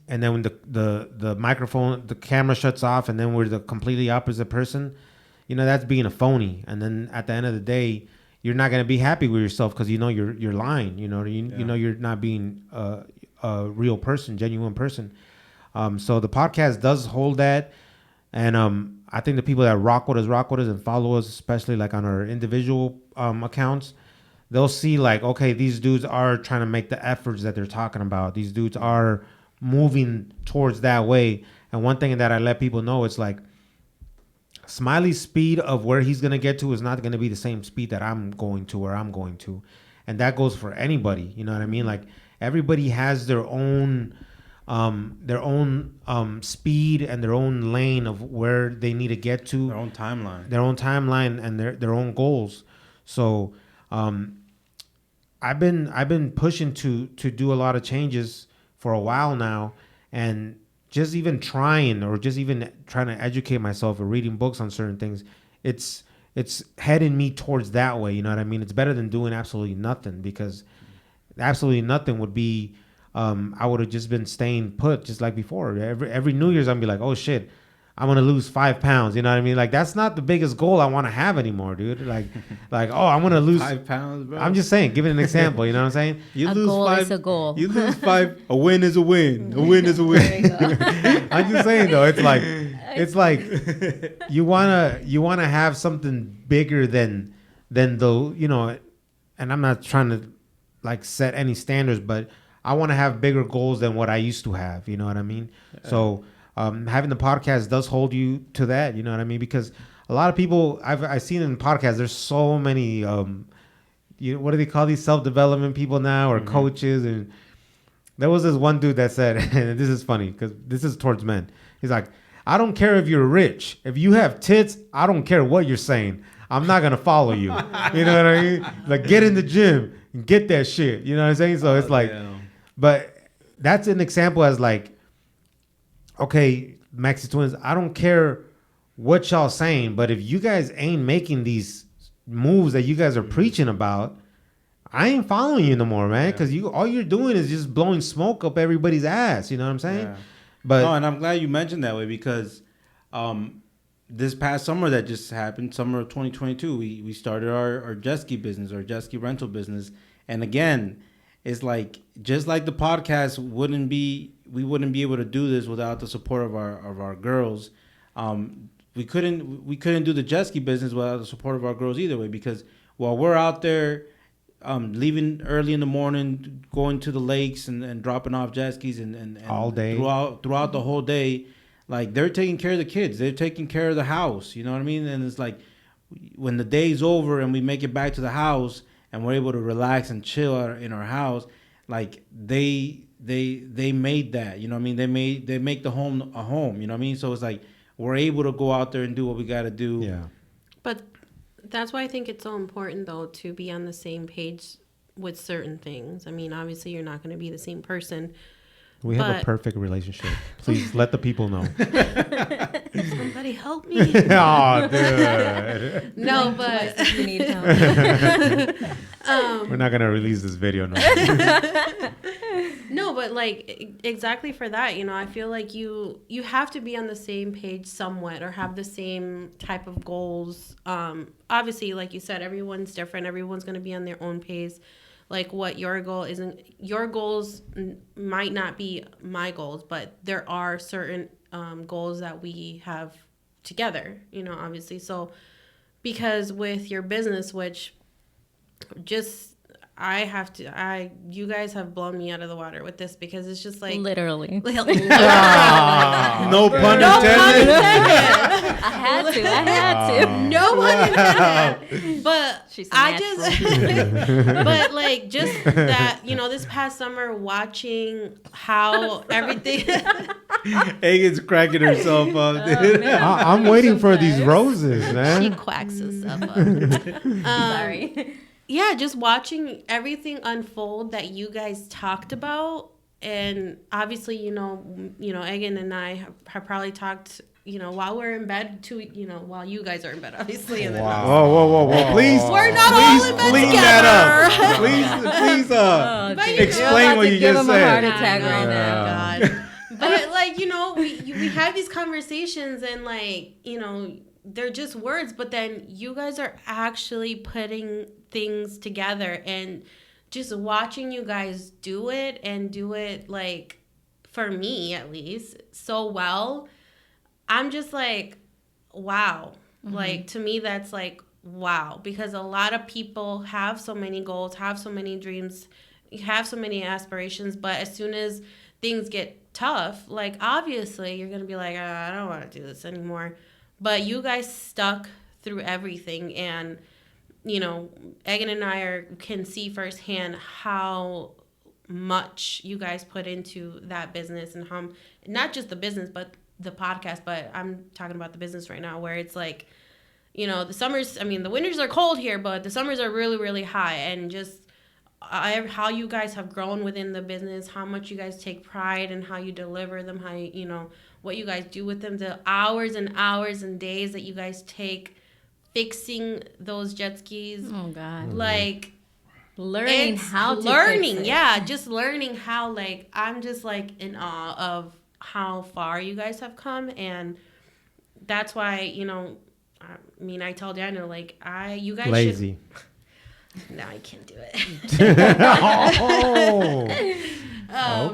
A: then when the microphone, the camera shuts off and then we're the completely opposite person, you know, that's being a phony. And then at the end of the day, you're not going to be happy with yourself because you know you're lying, you know, you know you're not being a real person, genuine person. So the podcast does hold that. And I think the people that rock with us and follow us, especially like on our individual accounts, they'll see like, okay, these dudes are trying to make the efforts that they're talking about. These dudes are moving towards that way. And one thing that I let people know, it's like Smiley's speed of where he's going to get to is not going to be the same speed that I'm going to or I'm going to. And that goes for anybody. You know what I mean? Like everybody has their own speed and their own lane of where they need to get to,
B: their own
A: timeline and their own goals. So I've been pushing to do a lot of changes for a while now, and just even trying to educate myself or reading books on certain things, it's heading me towards that way. You know what I mean? It's better than doing absolutely nothing, because absolutely nothing would be I would have just been staying put just like before. Every New Year's, I'm be like, oh shit, I'm going to lose 5 pounds. You know what I mean? Like, that's not the biggest goal I want to have anymore, dude. Like, oh, I'm going to lose
B: 5 pounds, bro.
A: I'm just saying, give it an example. You know what I'm saying?
B: You
C: a
B: lose
C: goal
B: 5,
C: is a goal.
B: You lose 5. A win is a win. A win is a win.
A: I'm just saying, though, it's like you want to have something bigger than the, you know, and I'm not trying to like set any standards, but I want to have bigger goals than what I used to have. You know what I mean? Yeah. So having the podcast does hold you to that. You know what I mean? Because a lot of people I've seen in podcasts, there's so many, what do they call these self-development people now, or coaches? And there was this one dude that said, and this is funny because this is towards men. He's like, I don't care if you're rich. If you have tits, I don't care what you're saying. I'm not going to follow you. You know what I mean? Like, get in the gym and get that shit. You know what I'm saying? So it's like, but that's an example as like, okay, Maxi Twins, I don't care what y'all saying, but if you guys ain't making these moves that you guys are preaching about, I ain't following you no more, man. Because all you're doing is just blowing smoke up everybody's ass. You know what I'm saying?
B: Yeah.
A: But
B: and I'm glad you mentioned that way, because this past summer that just happened, summer of 2022, we started our jet ski business, our jet ski rental business. And again, it's like, just like the podcast we wouldn't be able to do this without the support of our girls. We couldn't do the jet ski business without the support of our girls either way, because while we're out there leaving early in the morning, going to the lakes and dropping off jet skis and
A: all day
B: throughout the whole day, like, they're taking care of the kids, they're taking care of the house, you know what I mean? And it's like, when the day's over and we make it back to the house and we're able to relax and chill in our house, like, they made that, you know what I mean? They make the home a home, you know what I mean? So it's like, we're able to go out there and do what we got to do.
A: Yeah.
D: But that's why I think it's so important, though, to be on the same page with certain things. I mean, obviously, you're not going to be the same person.
A: We have a perfect relationship. Please let the people know.
D: Somebody help me.
A: Oh, dude.
D: No, but
C: You need help.
A: We're not going to release this video now.
D: No, but like exactly for that, you know, I feel like you have to be on the same page somewhat, or have the same type of goals. Obviously, like you said, everyone's different. Everyone's going to be on their own pace. Like, what your goal isn't, your goals might not be my goals, but there are certain goals that we have together, you know, obviously. So because with your business, which just you guys have blown me out of the water with this, because it's just like
C: Literally.
B: No pun intended.
C: I had to.
D: No one intended. But
C: She's
D: but like, just that, you know, this past summer, watching how everything.
B: Hagen's cracking herself up, dude.
A: I'm waiting for these roses, man.
D: She quacks herself up.
C: Sorry.
D: Yeah, just watching everything unfold that you guys talked about. And obviously, you know, Egan and I have probably talked, you know, while we're in bed too, you know, while you guys are in bed, obviously. And then
B: Whoa. Please.
D: We're not all in bed
B: clean
D: together.
B: that up. Please,
C: Dude,
B: explain what you
C: give
B: just
C: him a heart
B: said.
C: attack right now.
D: God. But like, you know, we have these conversations, and like, you know, they're just words, but then you guys are actually putting things together, and just watching you guys do it like, for me at least, so well. I'm just like, wow. Mm-hmm. Like, to me, that's like, wow, because a lot of people have so many goals, have so many dreams, have so many aspirations, but as soon as things get tough, like, obviously you're gonna be like, I don't want to do this anymore. But you guys stuck through everything, and you know, Egan and I can see firsthand how much you guys put into that business, and how, not just the business but the podcast, but I'm talking about the business right now, where it's like, you know, the winters are cold here, but the summers are really, really high, and just how you guys have grown within the business, how much you guys take pride in how you deliver them, how you know, what you guys do with them, the hours and hours and days that you guys take fixing those jet skis.
C: Oh God.
D: Like,
C: learning how to fix it.
D: Yeah, just learning how, like, I'm just like in awe of how far you guys have come. And that's why, you know, I mean, I tell Daniel, like, you guys
A: lazy.
D: No, I can't do it.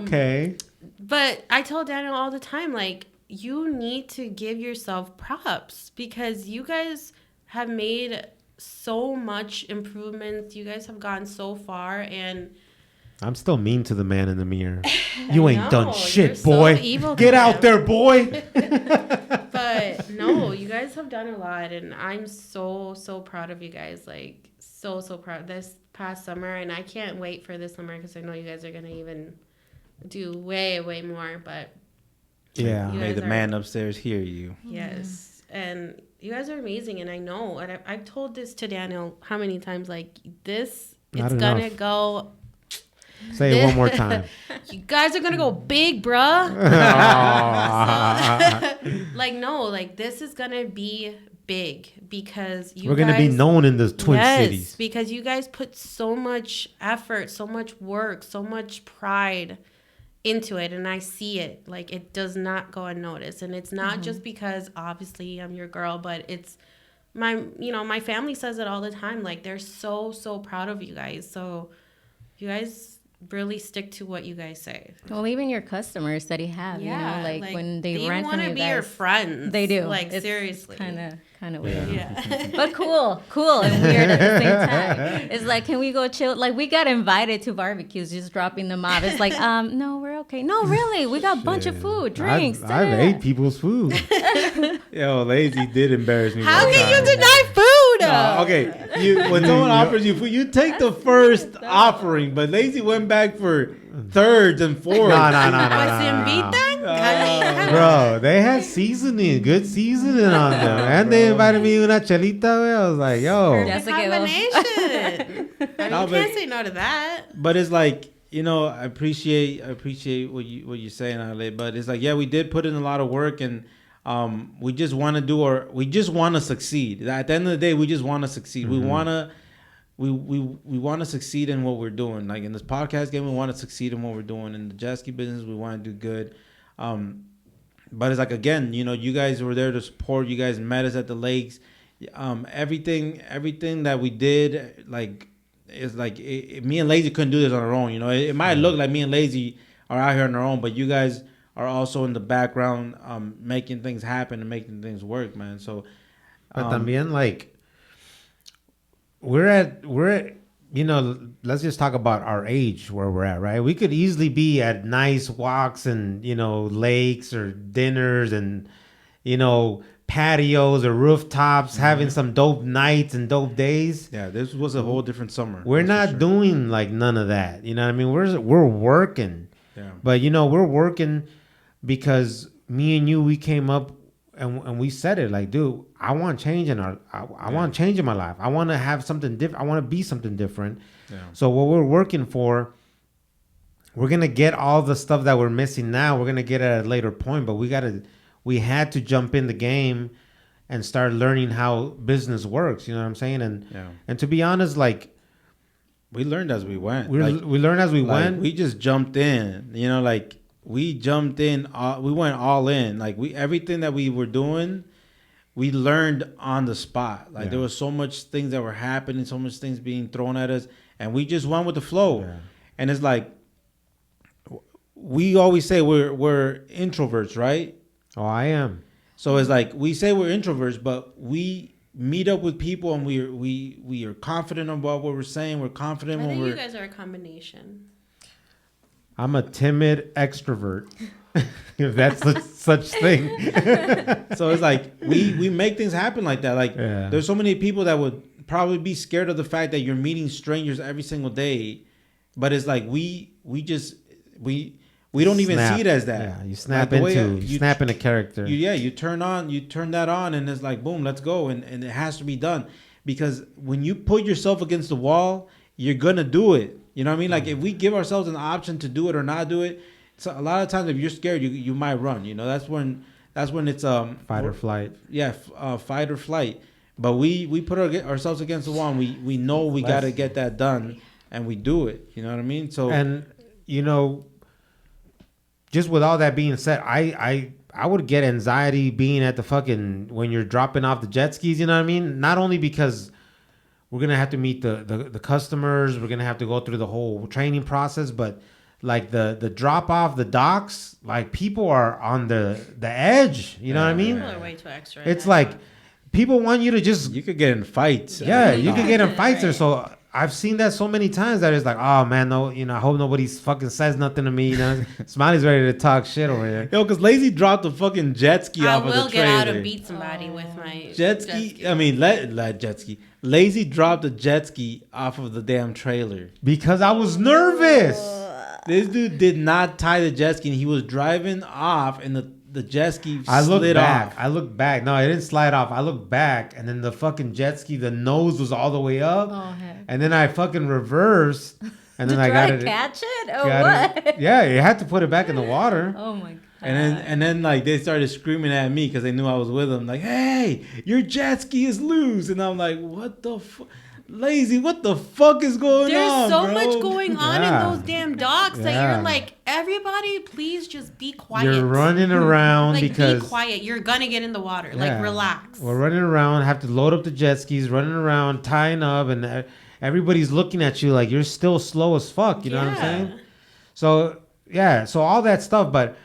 A: Okay.
D: But I tell Daniel all the time, like, you need to give yourself props, because you guys have made so much improvements. You guys have gone so far, and
A: I'm still mean to the man in the mirror. You ain't done shit,
D: so
A: boy.
D: evil.
A: Get out there, boy.
D: But no, you guys have done a lot, and I'm so proud of you guys. Like, so proud this past summer, and I can't wait for this summer, because I know you guys are gonna even do way more. But
A: yeah,
B: may the man upstairs hear you.
D: Yes, and you guys are amazing, and I know, and I've told this to Daniel how many times, like, this,
A: Not
D: it's
A: enough.
D: gonna go.
A: Say it one more time.
D: You guys are gonna go big, bruh. Like, no, like, this is gonna be big, because
A: we're gonna be known in the Twin
D: yes,
A: Cities,
D: because you guys put so much effort, so much work, so much pride into it and I see it, like it does not go unnoticed. And it's not just because obviously I'm your girl, but it's my family says it all the time. Like they're so proud of you guys. So you guys really stick to what you guys say.
C: Well, even your customers that you have, like when they rent from you
D: be
C: guys,
D: your friends.
C: They do.
D: Like
C: it's
D: seriously.
C: Kind of weird.
D: Yeah.
C: But cool and weird at the same time. It's like, can we go chill? Like we got invited to barbecues, just dropping them off. It's like, no, we're okay. No, really, we got a bunch of food, drinks.
A: I've ate people's food.
B: Yo, Lazy did embarrass me.
D: How can you deny food?
B: Okay, when someone offers you food, you take the first offering, but Lazy went back for thirds and fourths.
A: Bro, they had seasoning, good seasoning on them, and they invited me una chelita. I was like, yo,
D: That's a combination. You can't say no to that.
B: But it's like, I appreciate what you're saying, Ale. But it's like, yeah, we did put in a lot of work, and we just want to succeed. At the end of the day, we just want to succeed. Mm-hmm. We want to succeed in what we're doing. Like in this podcast game, we want to succeed in what we're doing. In the jet ski business, we want to do good. But it's like, again, you guys were there to support. You guys met us at the lakes. Everything that we did, like, it's like me and Lazy couldn't do this on our own. It might look like me and Lazy are out here on our own, but you guys are also in the background, making things happen and making things work, man. So,
A: but también, like, we're at let's just talk about our age where we're at, right? We could easily be at nice walks and, lakes or dinners and, patios or rooftops, having some dope nights and dope days.
B: Yeah, this was a whole different summer.
A: We're not doing like none of that. You know what I mean? We're working. Yeah. But, we're working because me and you, we came up and we said it like, dude, I want change in I want change in my life. I want to have something different. I want to be something different. Yeah. So what we're working for, we're going to get all the stuff that we're missing now. We're going to get it at a later point, but we had to jump in the game and start learning how business works. You know what I'm saying? And to be honest, like,
B: we learned as we went.
A: We learned as we went.
B: We just jumped in, we jumped in, we went all in. Like everything that we were doing, we learned on the spot. Like there was so much things that were happening, so much things being thrown at us, and we just went with the flow. Yeah. And it's like, we always say we're introverts, right?
A: Oh, I am.
B: So it's like, we say we're introverts, but we meet up with people and we are confident about what we're saying. We're confident
D: I think you guys are a combination.
A: I'm a timid extrovert, if that's such thing.
B: So it's like we make things happen like that. Like there's so many people that would probably be scared of the fact that you're meeting strangers every single day, but it's like we don't even see it as that.
A: Yeah, you snap into a character.
B: You turn that on, and it's like, boom, let's go, and it has to be done, because when you put yourself against the wall, you're gonna do it. You know what I mean? Like if we give ourselves an option to do it or not do it, so a lot of times if you're scared, you might run. That's when it's
A: fight or flight.
B: Yeah, fight or flight. But we put ourselves against the wall, and we know we got to get that done, and we do it. You know what I mean? So
A: just with all that being said, I would get anxiety being at the fucking when you're dropping off the jet skis. You know what I mean? Not only because we're gonna have to meet the customers, we're gonna have to go through the whole training process, but like the drop off the docks, like people are on the edge. You know what I mean?
D: People are way too extra.
A: It's like people want you to just.
B: You could get in fights.
A: Yeah, you could get in fights there. So I've seen that so many times that it's like, oh man, no, I hope nobody fucking says nothing to me. Smiley's ready to talk shit over here.
B: Yo, because Lazy dropped the fucking jet ski off of the trailer. I will
D: get out and beat somebody with my
B: jet ski. I mean, let jet ski. Lazy dropped the jet ski off of the damn trailer
A: because I was nervous.
B: This dude did not tie the jet ski, and he was driving off, and the jet ski slid off.
A: I looked back. No, it didn't slide off. I looked back, and then the fucking jet ski, the nose was all the way up. Oh, heck. And then I fucking reversed, and then I got it.
C: Catch it or what?
A: Yeah, you had to put it back in the water.
C: Oh my god.
B: And then like they started screaming at me because they knew I was with them. Like, hey, your jet ski is loose, and I'm like, what the fuck? Lazy, what the fuck is going on?
D: There's so
B: bro?
D: much going on in those damn docks that you're like, everybody, please just be quiet.
A: You're running around
D: like,
A: because
D: be quiet. You're gonna get in the water. Like, relax.
A: We're running around, have to load up the jet skis, running around, tying up, and everybody's looking at you like you're still slow as fuck. You know what I'm saying? So so all that stuff, but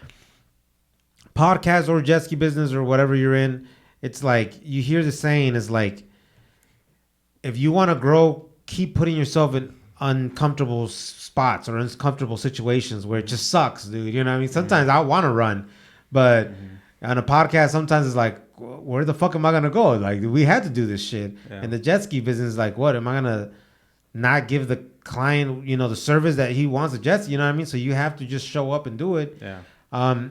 A: podcast or jet ski business or whatever you're in, it's like you hear the saying is like, if you want to grow, keep putting yourself in uncomfortable spots or uncomfortable situations where it just sucks, dude. You know what I mean? Sometimes I want to run, but on a podcast, sometimes it's like, where the fuck am I going to go? Like, we had to do this shit. And the jet ski business is like, what? Am I going to not give the client, the service that he wants a jet ski? You know what I mean? So you have to just show up and do it.
B: Yeah.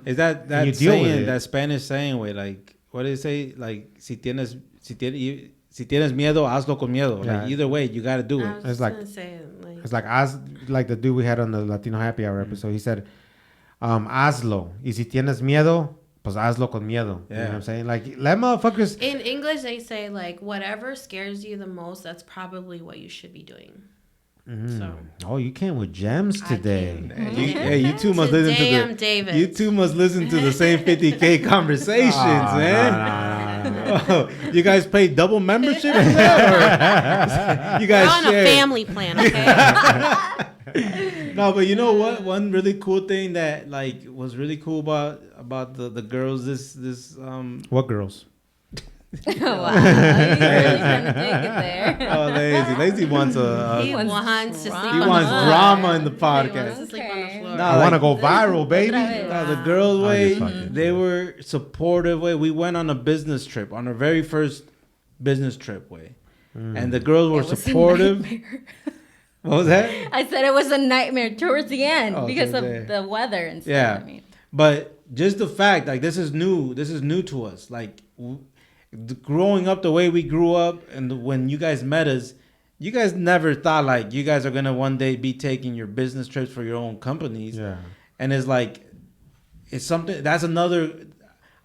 A: Is
B: that saying, that Spanish saying, way, like, what did it say? Like, si tienes miedo, hazlo con miedo.
A: Yeah.
B: Like, either way, you got to do it.
A: It's like like the dude we had on the Latino Happy Hour episode. He said, hazlo. Y si tienes miedo, pues hazlo con miedo. You know what I'm saying? Like, let motherfuckers.
D: In English, they say, like, whatever scares you the most, that's probably what you should be doing. So.
A: Oh, you came with gems today.
B: You two must listen to
D: David.
B: You two must listen to the same 50K conversations, man. No. You guys pay double membership for that? Or you guys
D: We're on a family plan, okay?
B: No, but you know what? One really cool thing that like was really cool about the girls.
A: What girls?
C: Wow, you're really trying to take it there.
B: Oh, Lazy wants
D: he wants to sleep
B: he wants drama in the podcast.
D: He wants to sleep on the floor.
B: No,
A: I want to go viral, baby.
B: No, the girls way they were supportive way. We went on a business trip, on our very first business trip way, and the girls were supportive. What was that?
C: I said it was a nightmare towards the end because of the weather and stuff.
B: Yeah,
C: I mean.
B: But just the fact, like, this is new to us. Like, growing up the way we grew up, and when you guys met us, you guys never thought like you guys are gonna one day be taking your business trips for your own companies.
A: Yeah, and
B: it's like it's something that's another.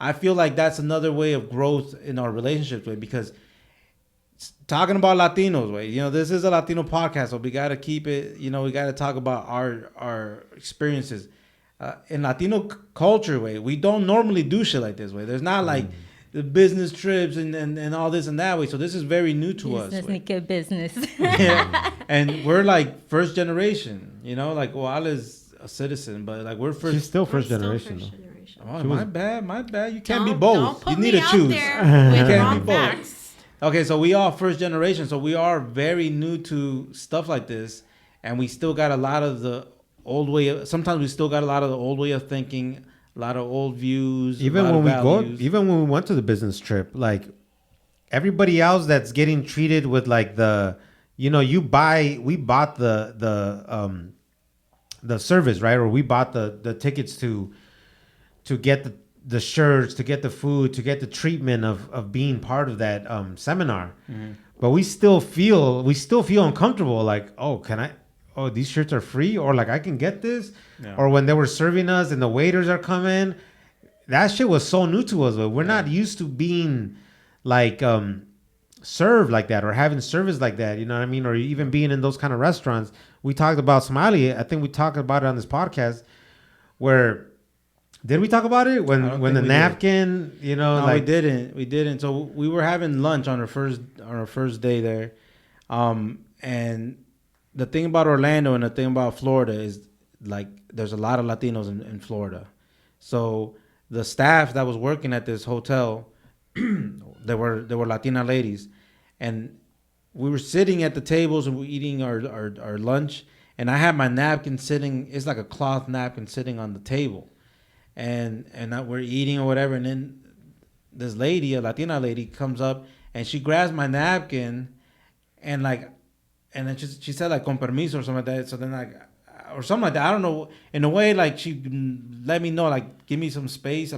B: I feel like that's another way of growth in our relationships way, because talking about Latinos way, this is a Latino podcast, so we gotta keep it. We gotta talk about our experiences in Latino culture way. We don't normally do shit like this way. There's not like the business trips and all this and that way. So this is very new to us.
C: Business.
B: Yeah. And we're like first generation, like Al is a citizen, but like we're first.
A: She's still first generation though.
B: Oh, my bad. You can't be both. You need to choose.
D: You can't
B: be both. Okay, so we are first generation, so we are very new to stuff like this, and we still got a lot of the old way. Sometimes we still got a lot of the old way of thinking. A lot of old views.
A: Even when we went to the business trip, like everybody else that's getting treated with like we bought the service, right? Or we bought the tickets to get the shirts, to get the food, to get the treatment of being part of that seminar. But we still feel uncomfortable. Like, these shirts are free, or like I can get this. Yeah. Or when they were serving us and the waiters are coming, that shit was so new to us. But we're not used to being like served like that or having service like that. You know what I mean? Or even being in those kind of restaurants. We talked about Smiley. I think we talked about it on this podcast. Where did we talk about it when the napkin? Did.
B: No, we didn't. So we were having lunch on our first day there, and the thing about Orlando and the thing about Florida is like there's a lot of Latinos in Florida. So the staff that was working at this hotel, there were Latina ladies, and we were sitting at the tables and we're eating our lunch, and I had my napkin sitting. It's like a cloth napkin sitting on the table, and we're eating or whatever, and then this lady, a Latina lady, comes up and she grabs my napkin, and then she said like con permiso or something like that. So then or something like that. I don't know. In a way, like she let me know, like give me some space.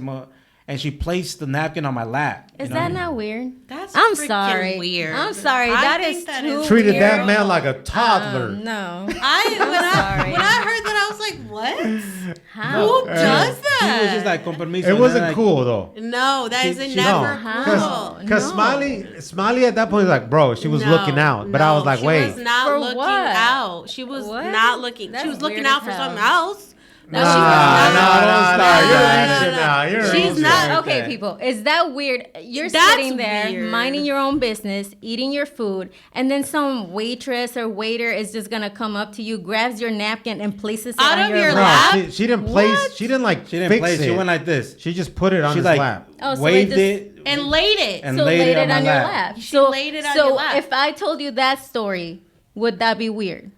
B: And she placed the napkin on my lap.
C: Is that not weird?
D: I'm
C: sorry.
D: Weird.
C: I'm sorry. That is too
A: treated
C: weird.
A: that man like a toddler.
C: No.
D: When I heard that, I was like, what?
C: How?
D: Who does that?
B: He was just like, con permiso.
A: It wasn't cool though.
D: No, that is
B: She-
D: never
C: no.
D: cool.
A: Because
C: No.
A: Smiley at that point was like, bro, she was looking out. But I was like,
D: she
A: wait.
D: was not
C: For
D: looking
C: what?
D: out. She was
C: What?
D: not looking.
C: That's
D: she was looking
C: weird
D: out
C: as
D: for
C: hell.
D: something else. No,
A: Nah,
D: she was not.
A: nah, you're
D: No,
A: right.
D: no,
A: Nah, you're
D: She's
A: right.
D: not-
C: Okay,
A: Okay.
C: people, is that weird? You're
D: That's
C: sitting there
D: weird.
C: minding your own business, eating your food, and then some waitress or waiter is just gonna come up to you, grabs your napkin, and places it
D: Out
C: on
D: of your
C: lap.
D: lap?
A: No, she didn't place.
C: What?
A: She didn't like.
B: She didn't
A: fix
B: play.
A: it.
B: She went like this.
A: She just put it on
B: She
A: his
B: like
A: lap.
C: Oh, so
B: waved
C: they
B: it.
C: just-
D: And laid it.
B: And
C: So
B: laid
C: laid
B: it
C: it
B: on
C: on
B: my
C: your
B: lap.
C: lap.
D: She
C: So
D: laid it on
C: so
D: your lap.
C: if I told you that story, would that be weird?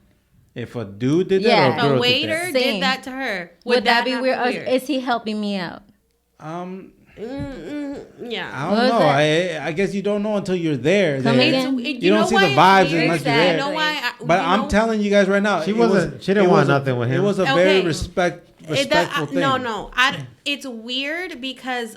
B: If a dude did that
C: Yeah.
B: or a girl
D: a
B: did
D: waiter
C: Same.
D: did that to her.
C: Would that be
D: not
C: weird? Or is he helping me out?
B: that?
D: Yeah.
B: I
C: What
B: don't
C: is
B: know.
C: that?
B: I guess you don't know until you're there.
C: Come
B: Then.
C: again?
B: You don't see the vibes unless you're there.
D: You know why?
B: But I'm telling you guys right now,
A: She
B: it
A: wasn't-
B: was-
A: she didn't
B: it
A: want
B: was a-
A: nothing with him.
B: It was a
D: Okay.
B: very respectful thing.
D: No. It's weird because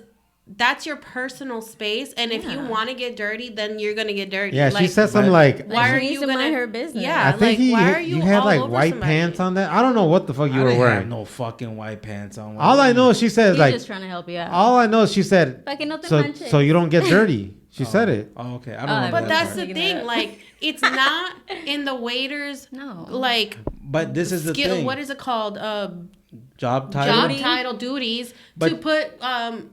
D: that's your personal space, and if you
C: Yeah.
D: want to get dirty, then you're gonna get dirty.
A: Yeah, she said something like.
D: Why
C: She
D: are
C: needs
D: you
C: to
D: gonna
C: mind her business.
D: Yeah,
A: I think
D: like why are
A: you
D: you
A: had
D: all
A: like
D: over
A: white
D: somebody?
A: pants on that. I don't know what the fuck you
B: I
A: were
B: didn't
A: wearing.
B: have no fucking white pants on.
A: All I know is she said
C: He's
A: like.
C: just trying to help you out.
A: All I know is she said.
C: Pa' que no te
A: So
C: manches.
A: you don't get dirty. She said it.
B: Oh, okay. I don't
C: Oh,
B: know.
D: But
B: that
D: that's
B: part.
D: the
C: Making that
D: thing.
C: up.
D: Like, it's not in the waiters.
C: No.
D: Like,
B: But this is the
D: skill.
B: thing.
D: What is it called?
B: Job title.
D: Job
C: Duty?
D: title duties to
B: But-
D: put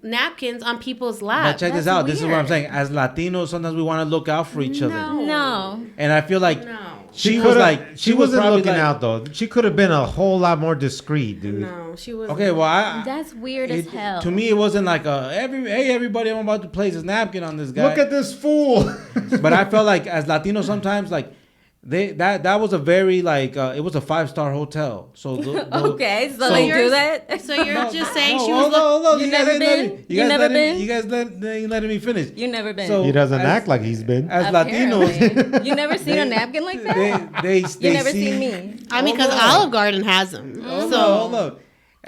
D: napkins on people's
B: But
D: laps.
B: check this
C: That's
B: out. This is what I'm
C: weird.
B: saying. As Latinos, sometimes we want to look out for each other.
C: No.
B: And I feel like
D: No.
B: she was
A: coulda-
B: like
A: she
B: was
A: wasn't
B: probably
A: looking
B: like-
A: out though. She could have been a whole lot more discreet, dude.
D: No, she was.
B: Okay, well,
C: That's weird as hell.
B: to me, it wasn't like hey everybody, I'm about to place this napkin on this guy.
A: Look at this fool.
B: But I felt like as Latinos sometimes like that was a very like it was a 5-star hotel. So
C: Okay, so
B: So
C: they do
D: you're-
C: that?
D: So you're just saying
B: no,
D: she was.
B: hold on.
C: You
B: guys
C: never
B: ain't let
C: been?
B: me-
C: You
B: guys
C: never
B: let me-
C: been?
B: You guys ain't letting me finish.
C: You never been.
B: So-
A: He doesn't
B: as-
A: act like he's been.
B: As
C: Apparently.
B: Latinos,
C: You never seen a napkin like that?
B: they
C: You never
B: see,
C: seen me.
D: I mean, because
B: Hold on.
D: Olive Garden has them.
B: Hold
D: So
B: on, hold up.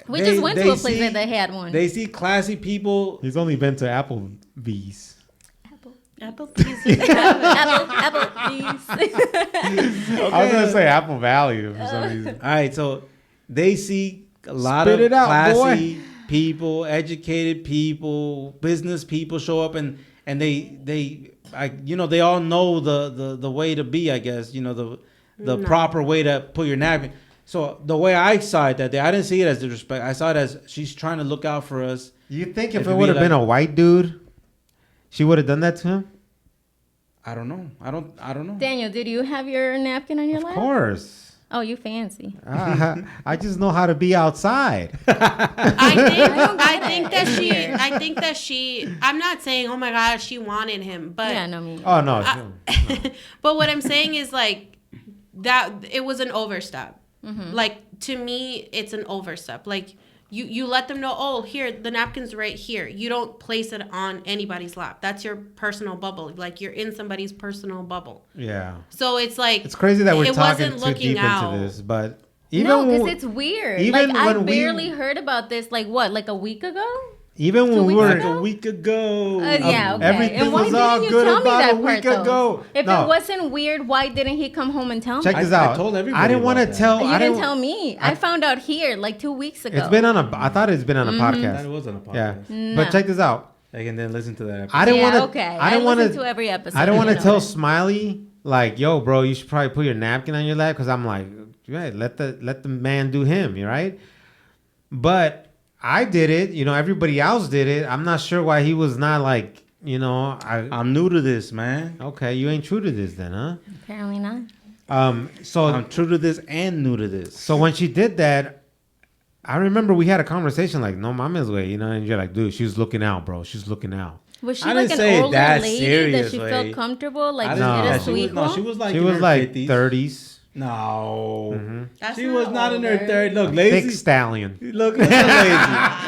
C: We
B: They-
C: just went to
B: they
C: a place
B: see-
C: that they had one.
B: They see classy people.
A: He's only been to Applebee's.
D: Applebee's.
C: Applebee's.
A: I was gonna say Apple Valley for some reason.
B: All right, so they see a lot
A: Spit
B: of
A: it out,
B: classy
A: boy.
B: people, educated people, business people show up, and they they all know the way to be. I guess the proper way to put your napkin. So the way I saw it that day, I didn't see it as disrespect. I saw it as she's trying to look out for us.
A: You think
B: If
A: if
B: it
A: it
B: be
A: would have been
B: like-
A: a white dude, she would have done that to him?
B: I don't know. I don't know.
C: Daniel, did you have your napkin on your
A: Of
C: lap?
A: course.
C: Oh, you fancy.
A: I just know how to be outside.
D: I think that she. I'm not saying, oh my god, she wanted him, but
C: Yeah, no, me.
A: Oh no.
D: but what I'm saying is like that it was an overstep.
C: Mm-hmm.
D: Like to me, it's an overstep. Like you let them know, oh, here the napkin's right here. You don't place it on anybody's lap. That's your personal bubble. Like you're in somebody's personal bubble.
A: Yeah.
D: So it's like
A: It's crazy that we're
D: it
A: talking
D: wasn't
A: too
D: looking
A: deep
D: out.
A: into this, but even
C: No, because
A: when-
C: it's weird.
A: even
C: Like I
A: when we-
C: barely heard about this. Like what? Like a week ago?
A: even
C: 2
A: when we
C: weeks
A: were
B: Like a week ago.
C: Yeah, okay.
A: everything
C: And why
A: was all
C: didn't you
A: good
C: tell me
A: about
C: that
A: a week
C: part, though?
A: ago.
C: If
A: No.
C: it wasn't weird, why didn't he come home and tell me?
A: Check this
B: I
A: out.
B: told everybody
A: I didn't want to
B: about that.
A: tell.
C: You
A: I
C: didn't tell me. I found out here like 2 weeks ago.
A: It's been on a. I thought it's been on a
B: That
A: podcast.
B: was on a
A: Yeah.
B: podcast.
C: No.
A: But check this out.
B: I can then listen to that episode.
A: I didn't
C: Yeah,
A: want to.
C: okay.
A: I didn't want
C: listen to every episode.
A: I don't want
C: you
A: to
C: know
A: tell
C: that.
A: Smiley like, yo, bro, you should probably put your napkin on your lap because I'm like, right, let the man do him, you right? But I did it. You know, everybody else did it. I'm not sure why he was not like, you know,
B: I'm new to this, man.
A: okay, you ain't true to this then, huh?
C: Apparently not.
A: So
B: I'm true to this and new to this.
A: so when she did that, I remember we had a conversation like, no mama's way, you know, and you're like, dude, she's looking out, bro. She's looking out.
C: Was she
B: I
C: like
B: didn't say
C: an
B: it
C: older
B: that
C: lady
B: serious
C: that she
B: way.
C: felt comfortable? Like,
B: I
C: is
B: didn't
C: it
A: know.
C: a
B: she was,
C: sweet
B: no,
C: one?
B: she was like
A: She
B: in
A: was
B: her
A: like
B: 50s.
A: 30s.
B: No.
D: That's
B: She was not in her
D: older.
B: 30s. Look,
A: Thick
B: lazy.
A: stallion.
B: Look at lazy.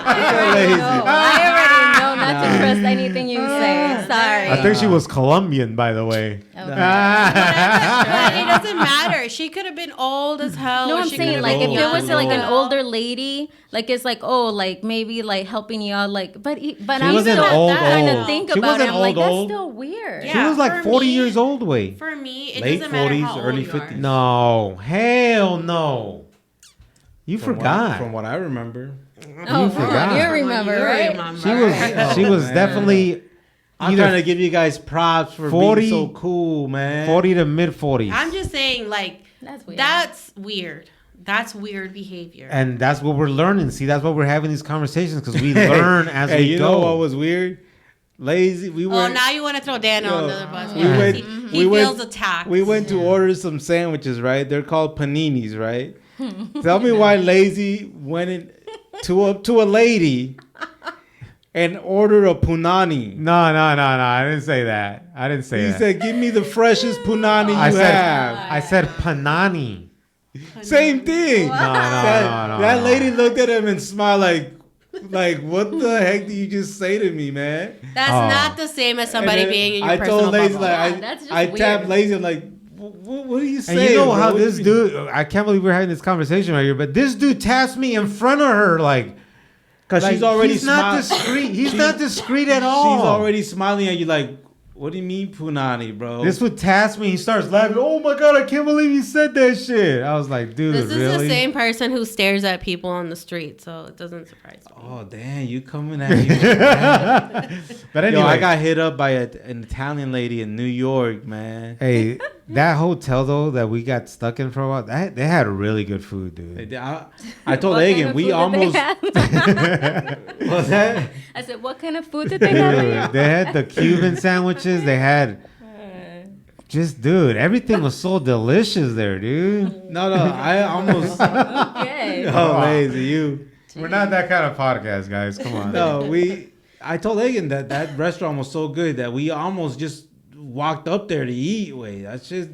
C: I already know not to trust anything you say. Sorry.
A: I think she was Colombian, by the way.
C: Okay.
D: But it doesn't matter. She could have been old as hell.
C: No,
D: or
C: I'm
D: she
C: saying
D: could've
C: like
D: been
C: if it was
D: young
C: like
D: as
C: an
D: hell.
C: older lady, like it's like like maybe like helping you out, like but
A: She
C: I'm
A: wasn't
C: still
A: old,
C: trying
A: old.
C: to think
A: She
C: about it.
A: wasn't
C: I'm like
A: old,
C: that's
A: old.
C: still weird.
A: She
D: Yeah,
A: was like
D: for
A: 40
D: me-
A: years old, way.
D: For me, it
B: Late
D: doesn't matter
B: 40s,
D: how old
B: early
D: you are.
B: 50s.
A: No, hell no. You forgot.
B: From what I remember.
C: Oh,
A: forgot.
C: you remember, right?
A: She was definitely.
B: I'm trying to give you guys props for
A: 40,
B: being so cool, man.
A: 40 to mid 40s.
D: I'm just saying, like,
C: That's weird.
D: That's weird. That's weird behavior.
A: And that's what we're learning. See, that's why we're having these conversations, because we learn as we go.
B: You know what was weird? Lazy.
D: Now you want to throw Dan on the bus.
B: We
D: feels attacked.
B: We went to order some sandwiches, right? They're called paninis, right? Tell me why Lazy went to a lady and ordered a punani.
A: No. I didn't say that.
B: He said, "Give me the freshest punani you have."
A: I said panani.
B: Same thing.
A: No.
B: That lady looked at him and smiled like, what the heck did you just say to me, man?
D: That's not the same as somebody being in your personal
B: told Lazy,
D: bubble.
B: I tapped Lazy, I'm like, what are you saying?
A: And you know
B: bro?
A: how this dude, I can't believe we're having this conversation right here, but this dude taps me in front of her, like,
B: because she's already
A: he's not discreet. He's not discreet at all.
B: She's already smiling at you like, what do you mean punani, bro?
A: This would task me. He starts laughing. Oh my God, I can't believe you said that shit. I was like, dude,
D: this is
A: really?
D: the same person who stares at people on the street, so it doesn't surprise me.
B: Oh, damn, you coming at me.
A: But anyway.
B: I got hit up by an Italian lady in New York, man.
A: Hey, that hotel, though, that we got stuck in for a while, they had really good food, dude.
B: I told Egan, we almost... What's that?
C: I said, what kind of food did they have?
A: They had the Cuban sandwiches. They had... Dude, everything was so delicious there, dude.
B: No, I almost...
C: Okay.
B: Oh, Lazy, you...
A: We're not that kind of podcast, guys. Come on.
B: No, I told Egan that restaurant was so good that we almost just walked up there to eat. Wait, that's just...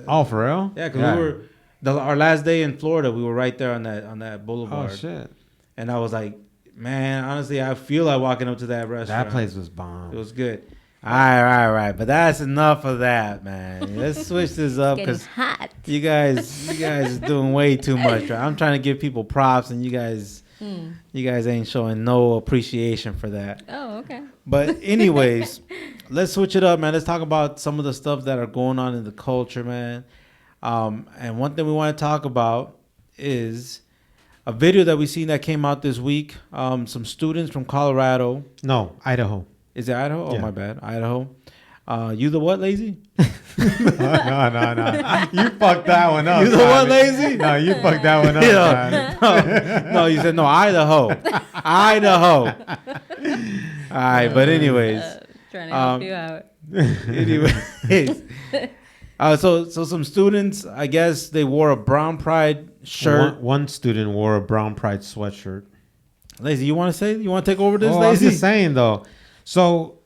A: Oh, for real?
B: Yeah, because we were... our last day in Florida, we were right there on that boulevard.
A: Oh, shit.
B: And I was like, man, honestly, I feel like walking up to that restaurant.
A: That place was bomb.
B: It was good. All right. But that's enough of that, man. Let's switch this up because you guys is doing way too much. Right? I'm trying to give people props, and you guys ain't showing no appreciation for that.
C: Oh, okay.
B: But anyways, let's switch it up, man. Let's talk about some of the stuff that are going on in the culture, man. And one thing we want to talk about is a video that we seen that came out this week. Some students from Colorado.
A: No, Idaho.
B: Is it Idaho?
A: Yeah.
B: Oh, my bad. Idaho. You the what, Lazy?
A: No. You fucked that one up.
B: You the what, Lazy?
A: No, you fucked that one up.
B: No, you said no, Idaho. Idaho. All right, but anyways.
C: Trying to help you out.
B: Anyways. So some students, I guess they wore a Brown Pride shirt.
A: One student wore a Brown Pride sweatshirt.
B: Lazy, you want to take over this,
A: Lazy? I'm just saying, though. So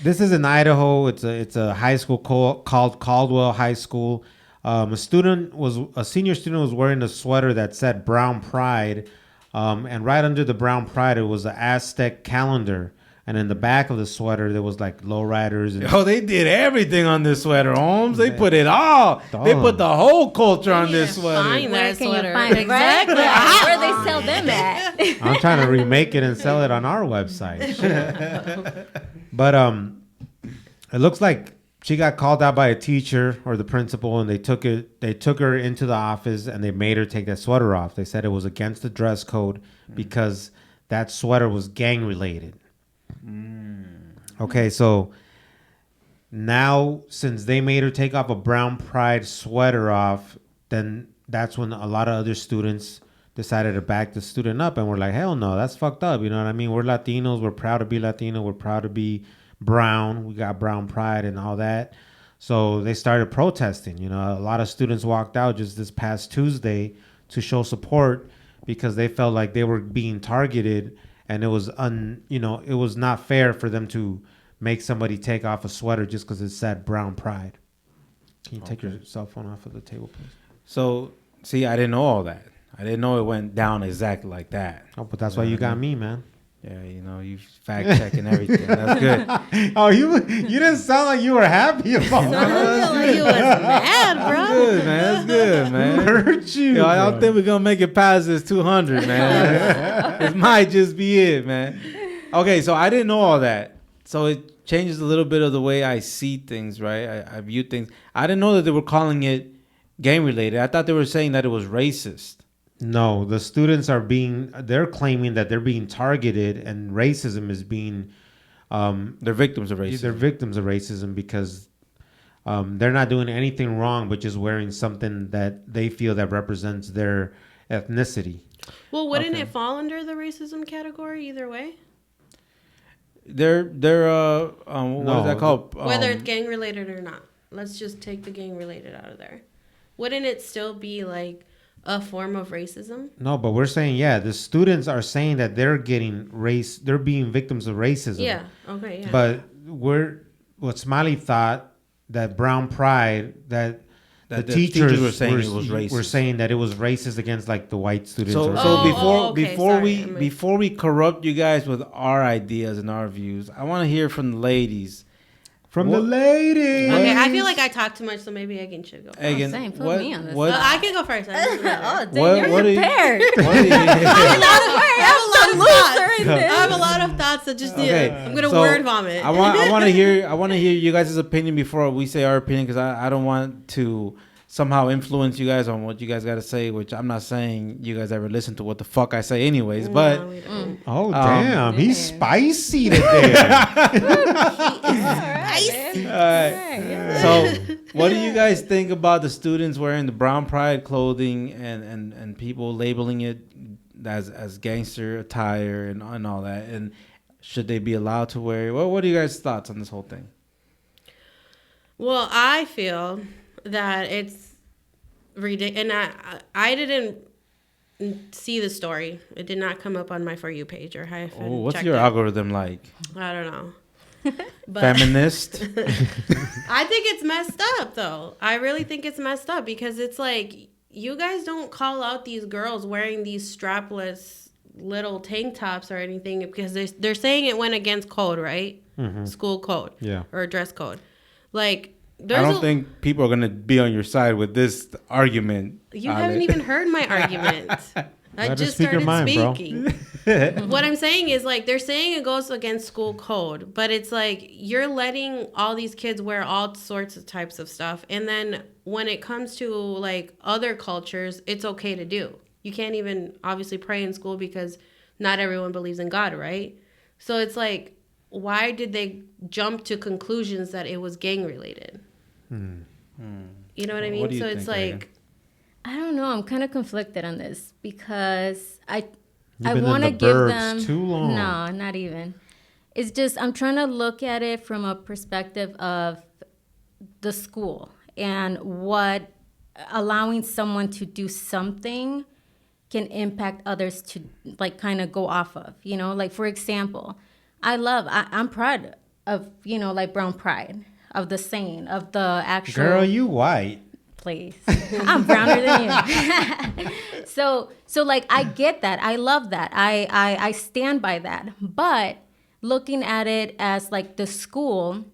A: this is in Idaho. It's a high school called Caldwell High School. A senior student was wearing a sweater that said Brown Pride, and right under the Brown Pride it was an Aztec calendar. And in the back of the sweater, there was like lowriders.
B: They did everything on this sweater, Holmes. They put it all. They put the whole culture on this sweater.
D: Find that sweater.
C: Find it, right?
D: Exactly.
C: Where they sell them at?
A: I'm trying to remake it and sell it on our website. But it looks like she got called out by a teacher or the principal, and they took her into the office and they made her take that sweater off. They said it was against the dress code because that sweater was gang related. Okay, so now since they made her take off a Brown Pride sweater off, then that's when a lot of other students decided to back the student up, and we're like, hell no, that's fucked up. You know what I mean? We're Latinos. We're proud to be Latino. We're proud to be brown. We got Brown Pride and all that. So they started protesting. You know, a lot of students walked out just this past Tuesday to show support because they felt like they were being targeted. And it was it was not fair for them to make somebody take off a sweater just because it said Brown Pride. Can you take your cell phone off of the table, please?
B: So, see, I didn't know all that. I didn't know it went down exactly like that.
A: Oh, but that's why you got me, man.
B: Yeah, you fact checking everything. That's good.
A: Oh, you didn't sound like you were happy about that.
D: You was mad, bro.
B: That's good, man.
A: Hurt you.
B: I don't think we're gonna make it past this 200, man. It might just be it, man. Okay, so I didn't know all that. So it changes a little bit of the way I see things, right? I view things. I didn't know that they were calling it gang related. I thought they were saying that it was racist.
A: No, the students they're claiming that they're being targeted and racism is being,
B: they're victims of racism.
A: They're victims of racism because they're not doing anything wrong, but just wearing something that they feel that represents their ethnicity.
D: Well, wouldn't it fall under the racism category either way?
B: They're what is that called?
D: Whether it's gang related or not. Let's just take the gang related out of there. Wouldn't it still be like a form of racism?
A: No, but we're saying, the students are saying that they're being victims of racism.
D: Yeah. Okay. Yeah.
A: But what Smiley thought that brown pride, that the teachers
B: were saying it was racist.
A: Were saying that it was racist against like the white students.
B: Before we corrupt you guys with our ideas and our views, I want to hear from the ladies.
A: The ladies.
D: Okay, I feel like I talk too much, so maybe Egan should go.
B: Egan,
C: same. Put me on this.
D: I can go first.
C: You're prepared.
D: I have a lot of thoughts that just I'm gonna word vomit.
B: I want to hear you guys' opinion before we say our opinion, because I don't want to somehow influence you guys on what you guys got to say, which I'm not saying you guys ever listen to what the fuck I say anyways, but
A: damn, he's spicy today.
B: So what do you guys think about the students wearing the brown pride clothing and people labeling it as gangster attire and all that, and should they be allowed to wear it? What are you guys' thoughts on this whole thing?
D: Well, I feel that it's ridiculous, and I didn't see the story. It did not come up on my For You page, or I haven't
B: what's your algorithm like?
D: I don't know. But
B: feminist.
D: I think it's messed up, though. I really think it's messed up because it's like, you guys don't call out these girls wearing these strapless little tank tops or anything because they're saying it went against code, right? Mm-hmm. School code, or dress code. Like,
B: I don't think people are gonna be on your side with this argument.
D: You haven't even heard my argument. I just started speaking. What I'm saying is, like, they're saying it goes against school code, but it's like you're letting all these kids wear all sorts of types of stuff, and then when it comes to like other cultures, it's okay to do. You can't even obviously pray in school because not everyone believes in God, right? So it's like, why did they jump to conclusions that it was gang related? You know what I mean? So it's like,
C: I don't know. I'm kind of conflicted on this because I
A: You've
C: want to give them
A: too long.
C: No, not even. It's just I'm trying to look at it from a perspective of the school and what allowing someone to do something can impact others to like kind of go off of. You know, like for example, I'm proud of, you know, like brown pride, of the saying, of the actual.
A: Girl, you white.
C: Please. I'm browner than you. So like I get that. I love that. I stand by that. But looking at it as like the school,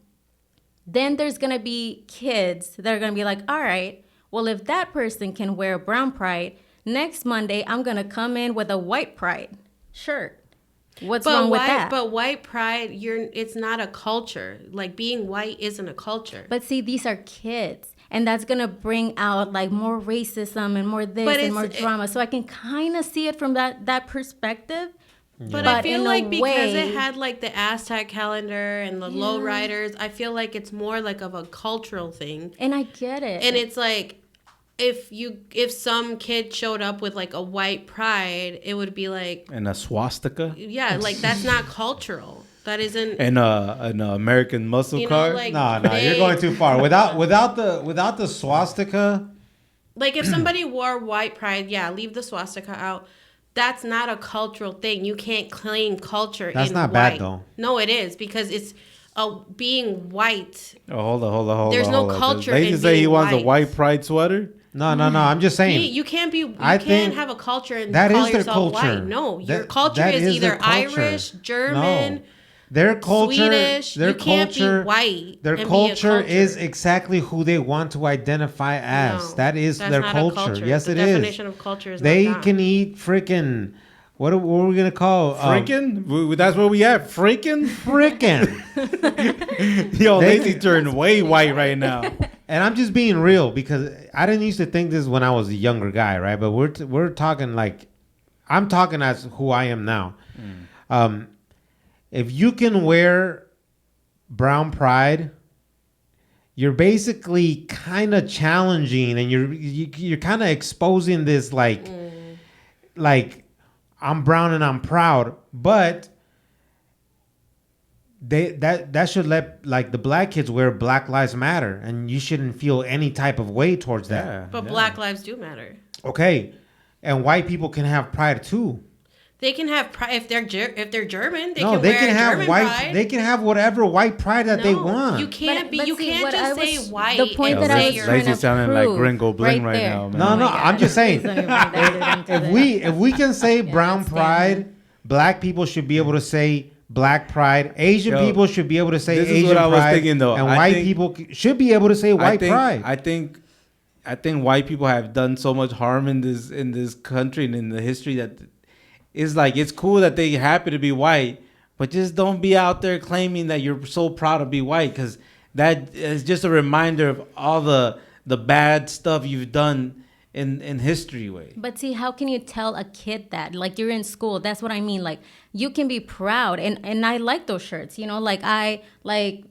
C: then there's gonna be kids that are gonna be like, all right, well, if that person can wear brown pride, next Monday I'm gonna come in with a white pride shirt. What's wrong with that?
D: But white pride, it's not a culture. Like, being white isn't a culture.
C: But see, these are kids. And that's going to bring out like more racism and more this and more drama. So I can kind of see it from that perspective.
D: Yeah. But I feel like because it had like the Aztec calendar and the lowriders, I feel like it's more like of a cultural thing.
C: And I get it.
D: And it's like, if some kid showed up with like a white pride, it would be like,
B: and a swastika.
D: Yeah, like that's not cultural. That isn't.
B: And an American muscle car.
D: Like
A: no, you're going too far. Without the swastika.
D: Like if somebody wore white pride, leave the swastika out. That's not a cultural thing. You can't claim culture.
A: That's
D: in
A: not
D: white.
A: bad though.
D: No, it is because it's being white.
B: Oh, hold on.
D: There's no culture.
B: They just say he wants a white pride sweater.
A: No. I'm just saying.
D: You can't be. You can't have a culture and
A: that
D: call
A: is their
D: yourself
A: culture.
D: white. No, your culture is either Irish, German.
A: No. Their culture,
D: Swedish, you can't be white.
A: Their culture is exactly who they want to identify as.
D: No,
A: that is their culture. Yes,
D: it is. The definition of culture is
A: they
D: not that.
A: Can eat freaking. What are we gonna call?
B: Freaking? That's where we at. Freaking.
A: Freaking.
B: Yo, Lacey turned way white right now.
A: and I'm just being real because I didn't used to think this when I was a younger guy, right? But we're talking like I'm talking as who I am now. If you can wear brown pride, you're basically kind of challenging, and you're kind of exposing this like I'm brown and I'm proud, but that should let like the black kids wear Black Lives Matter, and you shouldn't feel any type of way towards that.
B: Yeah,
D: But Black lives do matter.
A: Okay, and white people can have pride too.
D: They can have pride if they're German. They
A: No,
D: can
A: they
D: wear
A: can have
D: German
A: white.
D: pride.
A: They can have whatever white pride that they want.
D: You can't
C: But
D: You
C: see,
D: can't
C: what
D: just
C: I
D: say
C: was-
D: white.
C: the point
D: and
C: that I
D: say
C: was
D: you're-
C: trying
B: Lazy
C: to
B: sounding like
C: prove
B: Gringo Bling right
C: there.
B: now, man.
A: No,
C: Oh
A: no,
C: my
A: I'm
C: God.
A: just saying.
C: Please don't even bring that into
A: If
C: this.
A: we can say brown
C: understand
A: pride,
C: that.
A: black people should be able to say black pride. Asian
B: Yo,
A: people should be able to say
B: this is
A: Asian
B: what I was
A: pride,
B: thinking, though.
A: and
B: I
A: white
B: think-
A: people should be able to say white pride.
B: I think white people have done so much harm in this country and in the history that it's like it's cool that they happy to be white, but just don't be out there claiming that you're so proud to be white, because that is just a reminder of all the bad stuff you've done in history way.
C: But see, how can you tell a kid that? Like, you're in school. That's what I mean. Like, you can be proud. And I like those shirts, you know, like I like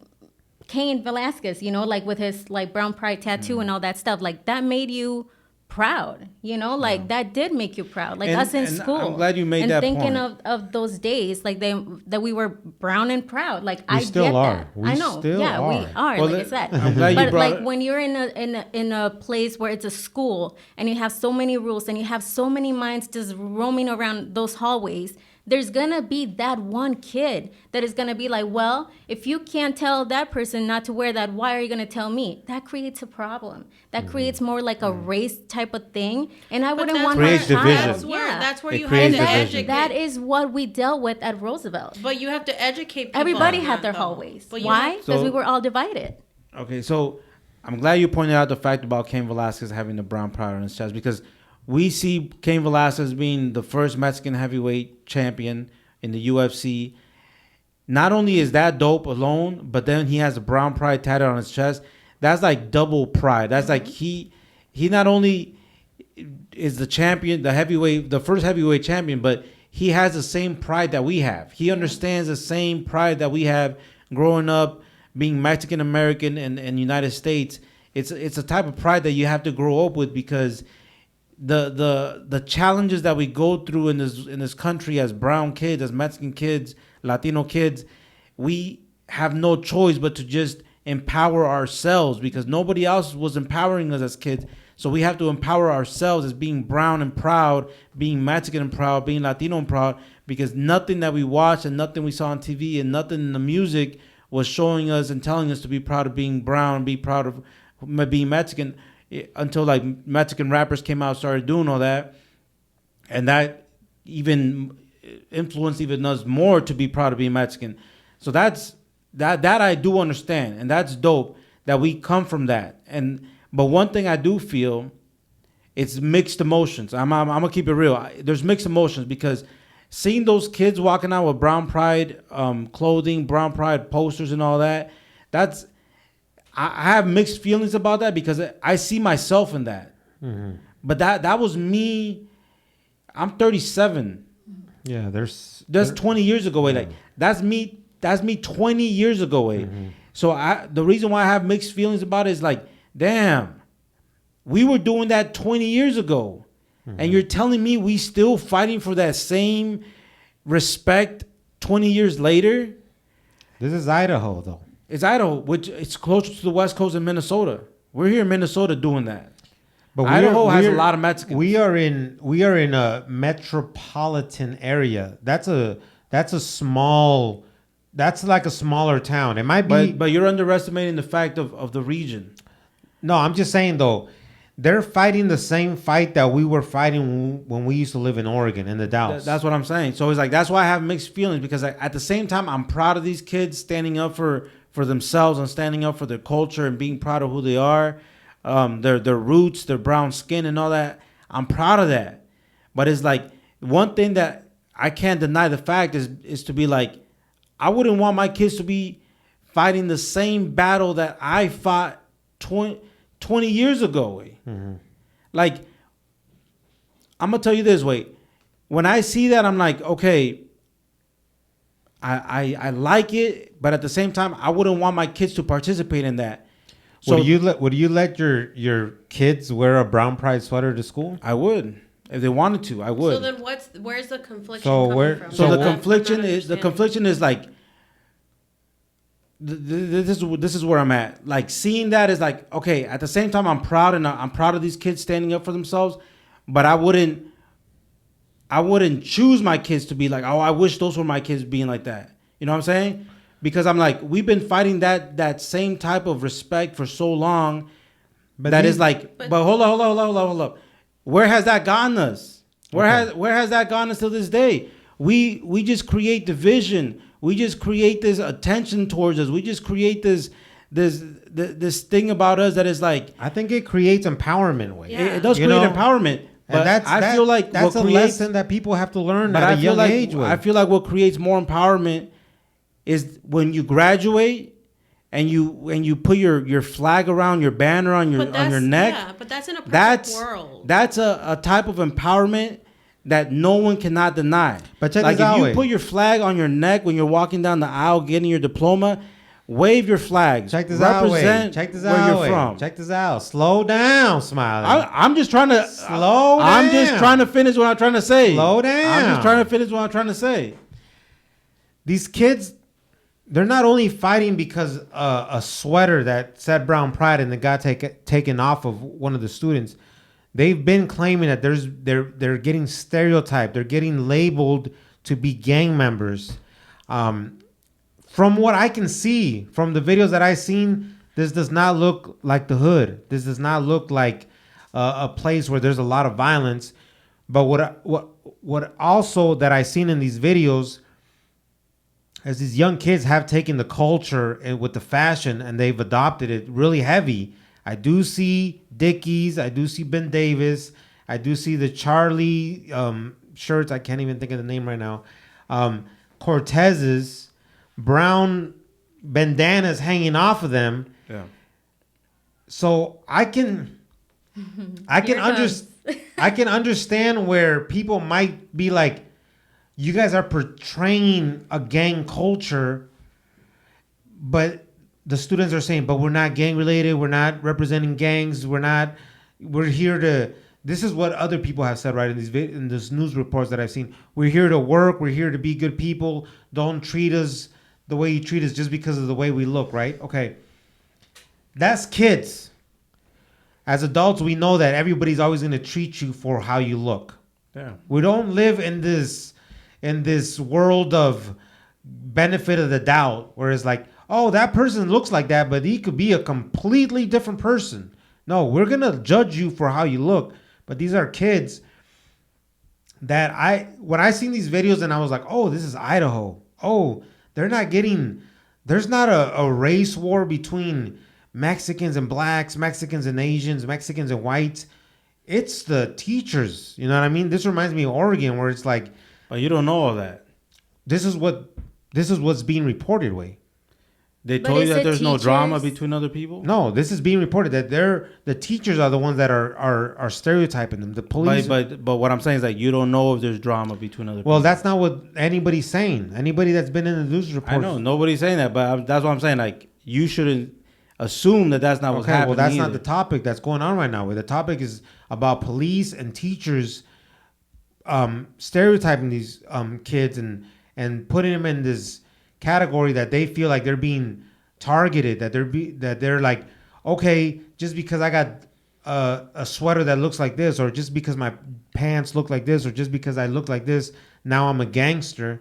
C: Cain Velasquez, you know, like with his like brown pride tattoo and all that stuff. Like, that made you proud, you know, like that did make you proud. Like
B: And-
C: us in
B: and
C: school.
B: I'm glad you made
C: and
B: that
C: thinking
B: point.
C: of those days, like that we were brown and proud. Like
A: We
C: I
A: still
C: get
A: are.
C: that.
A: We
C: I know.
A: still
C: yeah, we
A: are.
C: are.
B: Well,
C: like I said.
B: I'm glad you
C: but
B: brought
C: like
B: it-
C: when you're in a place where it's a school and you have so many rules and you have so many minds just roaming around those hallways, there's gonna be that one kid that is gonna be like, well, if you can't tell that person not to wear that, why are you gonna tell me? That creates a problem. That creates more like a race type of thing, and I wouldn't
D: that's
C: want
A: where-
C: my
A: Creates
C: child.
A: division.
D: That's where
B: It
D: you
B: creates
D: have to
B: division.
D: educate.
C: That is what we dealt with at Roosevelt.
D: But you have to educate people.
C: Everybody
D: on
C: had
D: that,
C: their
D: though.
C: hallways.
D: But you
C: Why?
D: have-
C: Because
B: So-
C: we were all divided.
B: Okay, so I'm glad you pointed out the fact about Cain Velasquez having the brown pride on his chest, because we see Cain Velasquez being the first Mexican heavyweight champion in the UFC. Not only is that dope alone, but then he has a brown pride tattooed on his chest. That's like double pride. That's like he not only is the champion, the first heavyweight champion, but he has the same pride that we have. He understands the same pride that we have growing up, being Mexican American and United States. It's a type of pride that you have to grow up with, because the challenges that we go through in this country as brown kids, as Mexican kids, Latino kids, we have no choice but to just empower ourselves, because nobody else was empowering us as kids. So we have to empower ourselves as being brown and proud, being Mexican and proud, being Latino and proud, because nothing that we watched and nothing we saw on TV and nothing in the music was showing us and telling us to be proud of being brown, be proud of being Mexican, until like Mexican rappers came out and started doing all that. And that even influenced even us more to be proud of being Mexican. So that I do understand, and that's dope that we come from that. But one thing I do feel, it's mixed emotions. I'm gonna keep it real. There's mixed emotions, because seeing those kids walking out with brown pride clothing, brown pride posters, and all that, I have mixed feelings about that, because I see myself in that.
A: Mm-hmm.
B: But that was me. I'm 37.
A: Yeah,
B: That's 20 years ago. Like that's me. That's me 20 years ago.
A: Mm-hmm.
B: So the reason why I have mixed feelings about it is like, damn, we were doing that 20 years ago, and you're telling me we still fighting for that same respect 20 years later?
A: This is Idaho, though.
B: It's Idaho, which it's closer to the West Coast in Minnesota. We're here in Minnesota doing that.
A: But
B: Idaho has a lot of Mexicans.
A: We are in a metropolitan area. That's like a smaller town. It might be,
B: But you're underestimating the fact of the region.
A: no. I'm just saying though, they're fighting the same fight that we were fighting when we used to live in Oregon in the Dalles.
B: That's what I'm saying. So it's like, that's why I have mixed feelings, because at the same time, I'm proud of these kids standing up for themselves and standing up for their culture and being proud of who they are, their roots, their brown skin, and all that. I'm proud of that. But it's like, one thing that I can't deny the fact is to be like, I wouldn't want my kids to be fighting the same battle that I fought 20 years ago. Way. Like, I'm gonna tell you this way. When I see that, I'm like, okay, I like it, but at the same time, I wouldn't want my kids to participate in that. So
A: would you let your kids wear a brown pride sweater to school?
B: I would. If they wanted to, I would.
D: So then where's the confliction coming from?
B: So the confliction is like, this is where I'm at. Like, seeing that is like, okay, at the same time, I'm proud of these kids standing up for themselves, but I wouldn't choose my kids to be like, oh, I wish those were my kids being like that. You know what I'm saying? Because I'm like, we've been fighting that same type of respect for so long. But hold up. Where has that gotten us? Where has that gotten us to this day? We just create division. We just create this attention towards us. We just create this thing about us that is like,
A: I think it creates empowerment. Way
B: it does create empowerment. But I feel like
A: that's a lesson that people have to learn at a young age.
B: I feel like what creates more empowerment is when you graduate and you put your flag around, your banner on your neck.
D: Yeah, but that's in a perfect world.
B: That's a type of empowerment that no one cannot deny.
A: But check
B: like
A: this out.
B: If you put your flag on your neck when you're walking down the aisle getting your diploma, wave your flag.
A: Check this out.
B: Check this out. Where you're from.
A: Check this out. Slow down, Smiley.
B: I'm just trying to
A: slow down.
B: I'm just trying to finish what I'm trying to say.
A: Slow down.
B: I'm just trying to finish what I'm trying to say.
A: These kids, they're not only fighting because a sweater that said Brown Pride and it got taken off of one of the students. They've been claiming that they're getting stereotyped. They're getting labeled to be gang members. From what I can see from the videos that I've seen, this does not look like the hood. This does not look like a place where there's a lot of violence. But what also that I've seen in these videos is these young kids have taken the culture and with the fashion and they've adopted it really heavy. I do see Dickies. I do see Ben Davis. I do see the Charlie shirts. I can't even think of the name right now. Cortez's. Brown bandanas hanging off of them. Yeah. So I can understand where people might be like, you guys are portraying a gang culture, but the students are saying, but we're not gang related. We're not representing gangs. We're here to. This is what other people have said, right, in these news reports that I've seen. We're here to work. We're here to be good people. Don't treat us the way you treat us just because of the way we look, right? Okay. That's kids. As adults, we know that everybody's always going to treat you for how you look. Yeah. We don't live in this world of benefit of the doubt where it's like, oh, that person looks like that, but he could be a completely different person. No, we're going to judge you for how you look. But these are kids that when I seen these videos and I was like, oh, this is Idaho. Oh, there's not a race war between Mexicans and blacks, Mexicans and Asians, Mexicans and whites. It's the teachers. You know what I mean? This reminds me of Oregon where it's like.
B: But you don't know all that.
A: This is what's being reported, way.
B: They told you that there's no drama between other people?
A: No, this is being reported that the teachers are the ones that are stereotyping them. The police.
B: But what I'm saying is that you don't know if there's drama between other people.
A: Well, that's not what anybody's saying. Anybody that's been in the news reports.
B: I know nobody's saying that, but that's what I'm saying. Like, you shouldn't assume that that's not what's happening.
A: Well, that's
B: either.
A: not the topic that's going on right now. The topic is about police and teachers stereotyping these kids and putting them in this category that they feel like they're being targeted, that they're like, okay, just because I got a sweater that looks like this, or just because my pants look like this, or just because I look like this, now I'm a gangster.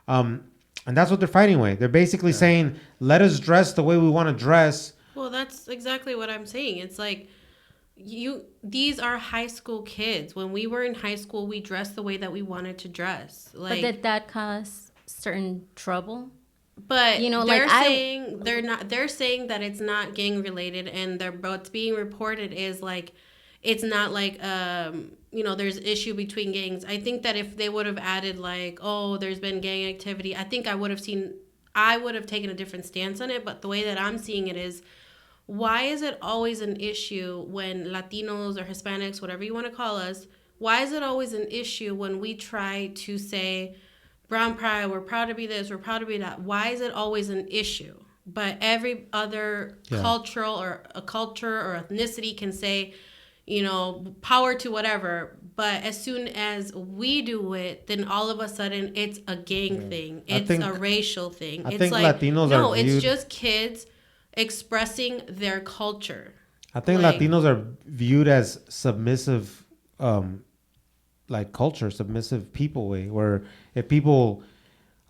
A: And that's what they're fighting with. They're basically saying, let us dress the way we want to dress.
D: Well, that's exactly what I'm saying. It's like, these are high school kids. When we were in high school, we dressed the way that we wanted to dress. Like,
C: but did that cause certain trouble?
D: But they're saying that it's not gang related, and what's being reported is like, it's not like there's issue between gangs. I think that if they would have added like, oh, there's been gang activity, I think I would have taken a different stance on it. But the way that I'm seeing it is, why is it always an issue when Latinos or Hispanics, whatever you want to call us, why is it always an issue when we try to say brown pride, we're proud to be this, we're proud to be that? Why is it always an issue? But every other cultural or a culture or ethnicity can say, you know, power to whatever. But as soon as we do it, then all of a sudden it's a gang thing. It's a racial thing.
A: I
D: it's
A: think
D: like,
A: Latinos
D: no,
A: are
D: it's just kids expressing their culture.
A: I think Latinos are viewed as submissive, like culture, submissive people way, where if people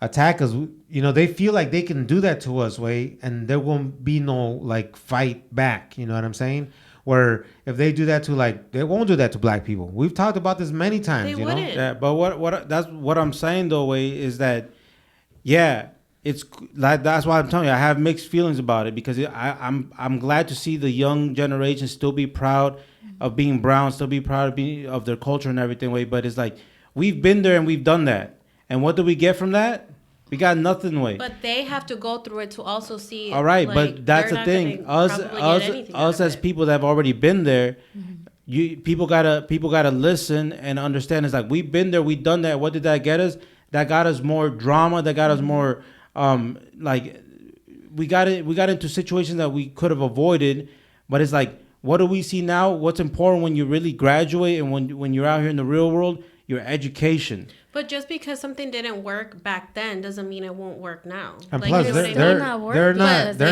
A: attack us, you know, they feel like they can do that to us way, and there won't be no like fight back. You know what I'm saying? Where if they do that to like, they won't do that to black people. We've talked about this many times.
D: They
A: you
D: wouldn't.
A: know?
B: Yeah, but what that's what I'm saying though, way is that, yeah, it's like that's why I'm telling you I have mixed feelings about it, because I'm glad to see the young generation still be proud of being brown, still be proud of their culture and everything. Way, but it's like we've been there and we've done that, and what do we get from that? We got nothing. Way.
D: But they have to go through it to also see.
B: All right,
D: like,
B: but that's the thing. Us as people that have already been there, people gotta listen and understand. It's like we've been there, we've done that. What did that get us? That got us more drama. That got us more like we got into situations that we could have avoided. But it's like, what do we see now? What's important when you really graduate and when you're out here in the real world? Your education.
D: But just because something didn't work back then doesn't mean it won't work now.
A: And
D: like,
A: plus,
D: you know
A: they're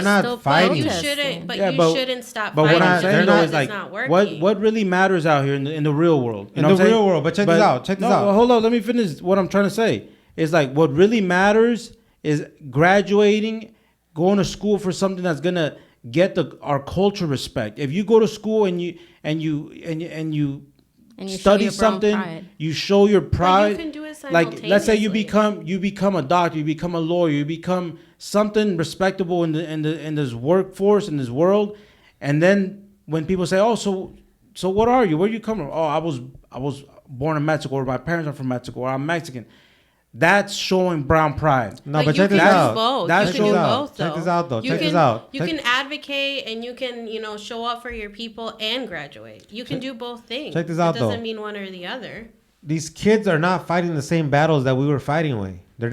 A: not fighting.
D: You shouldn't. But
B: yeah,
D: you shouldn't stop.
B: But
D: fighting
B: what I'm saying though is like,
D: not working.
B: what really matters out here in the real world?
A: In the real world. But check this out.
B: Well, hold on. Let me finish what I'm trying to say. It's like what really matters is graduating, going to school for something that's gonna get our culture respect. If you go to school and you study something, you show your pride.
D: But you can do it
B: like, let's say you become a doctor, you become a lawyer, you become something respectable in this workforce, in this world, and then when people say, "Oh, so what are you? Where you come from?" "Oh, I was born in Mexico, or my parents are from Mexico, or I'm Mexican." That's showing brown pride.
A: No, but check this out.
D: Check this
A: out, though. Check this out.
D: You can advocate and you can, show up for your people and graduate. You can do both things.
A: Check this out, though.
D: It doesn't mean one or the other.
A: These kids are not fighting the same battles that we were fighting with. They're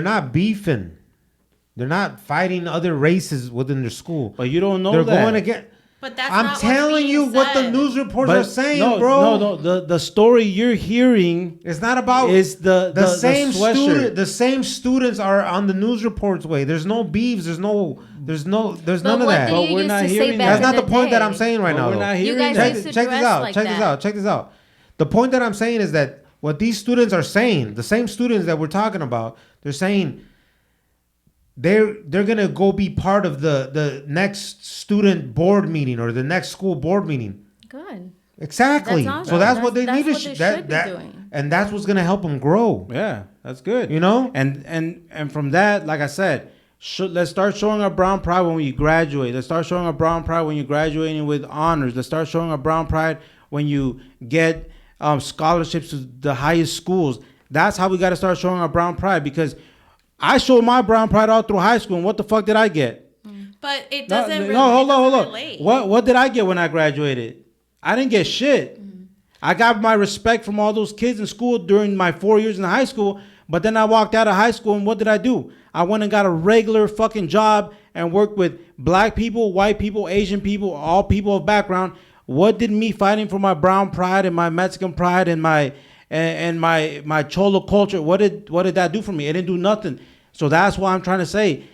A: not beefing. They're not fighting other races within their school.
B: But you don't know
A: they're
B: that.
A: going against.
D: But that's
A: I'm telling you what the news reports are saying, bro.
B: No. The story you're hearing
A: it's not about
B: is the
A: same student. The same students are on the news reports. Way there's no beefs. There's none of that.
B: But we're not hearing that.
A: That's not the point that I'm saying right now.
B: We're not hearing
C: that.
A: Check this out. The point that I'm saying is that what these students are saying, the same students that we're talking about, they're saying they're gonna go be part of the next student board meeting or the next school board meeting.
C: Good.
A: Exactly.
C: That's awesome.
A: So that's what they need to
C: be doing.
A: and that's what's gonna help them grow.
B: Yeah, that's good. And from that, like I said, let's start showing our brown pride when we graduate. Let's start showing our brown pride when you're graduating with honors. Let's start showing our brown pride when you get scholarships to the highest schools. That's how we got to start showing our brown pride, because I showed my brown pride all through high school, and what the fuck did I get?
D: But it doesn't.
B: Hold on. What did I get when I graduated? I didn't get shit. I got my respect from all those kids in school during my 4 years in high school, but then I walked out of high school, and what did I do? I went and got a regular fucking job and worked with black people, white people, Asian people, all people of background. What did me fighting for my brown pride and my Mexican pride and my Cholo culture, what did that do for me? It didn't do nothing. So that's why I'm trying to say,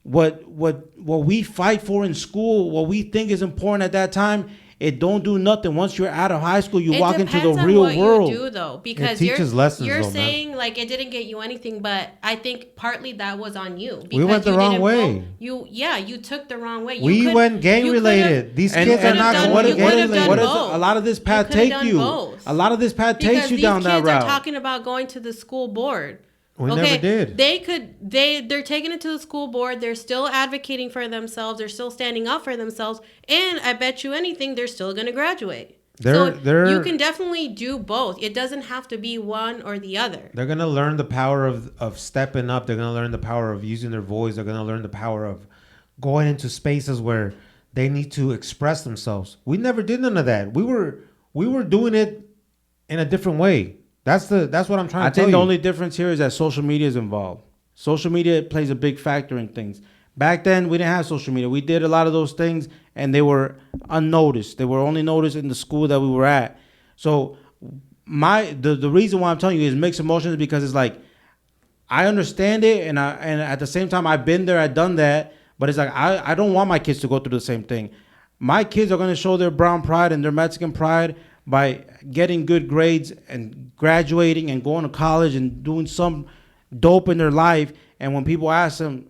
B: what we fight for in school, what we think is important at that time, it don't do nothing. Once you're out of high school, you walk into the real world.
D: It depends on what you do, though, because you're saying like it didn't get you anything, but I think partly that was on you.
A: We went the wrong way.
D: You took the wrong way.
A: We went gang related. These kids are not going to gang related.
B: A lot of this path take you. A lot of this path takes you down that route.
D: Because these kids are talking about going to the school board.
A: We never did.
D: They're taking it to the school board. They're still advocating for themselves. They're still standing up for themselves. And I bet you anything, they're still going to graduate. You can definitely do both. It doesn't have to be one or the other.
A: They're going to learn the power of stepping up. They're going to learn the power of using their voice. They're going to learn the power of going into spaces where they need to express themselves. We never did none of that. We were doing it in a different way. That's what I'm trying to tell you.
B: I think the only difference here is that social media is involved. Social media plays a big factor in things. Back then, we didn't have social media. We did a lot of those things, and they were unnoticed. They were only noticed in the school that we were at. So the reason why I'm telling you is mixed emotions, because it's like, I understand it, and at the same time, I've been there, I've done that, but it's like, I don't want my kids to go through the same thing. My kids are going to show their brown pride and their Mexican pride by getting good grades and graduating and going to college and doing some dope in their life. And when people ask them,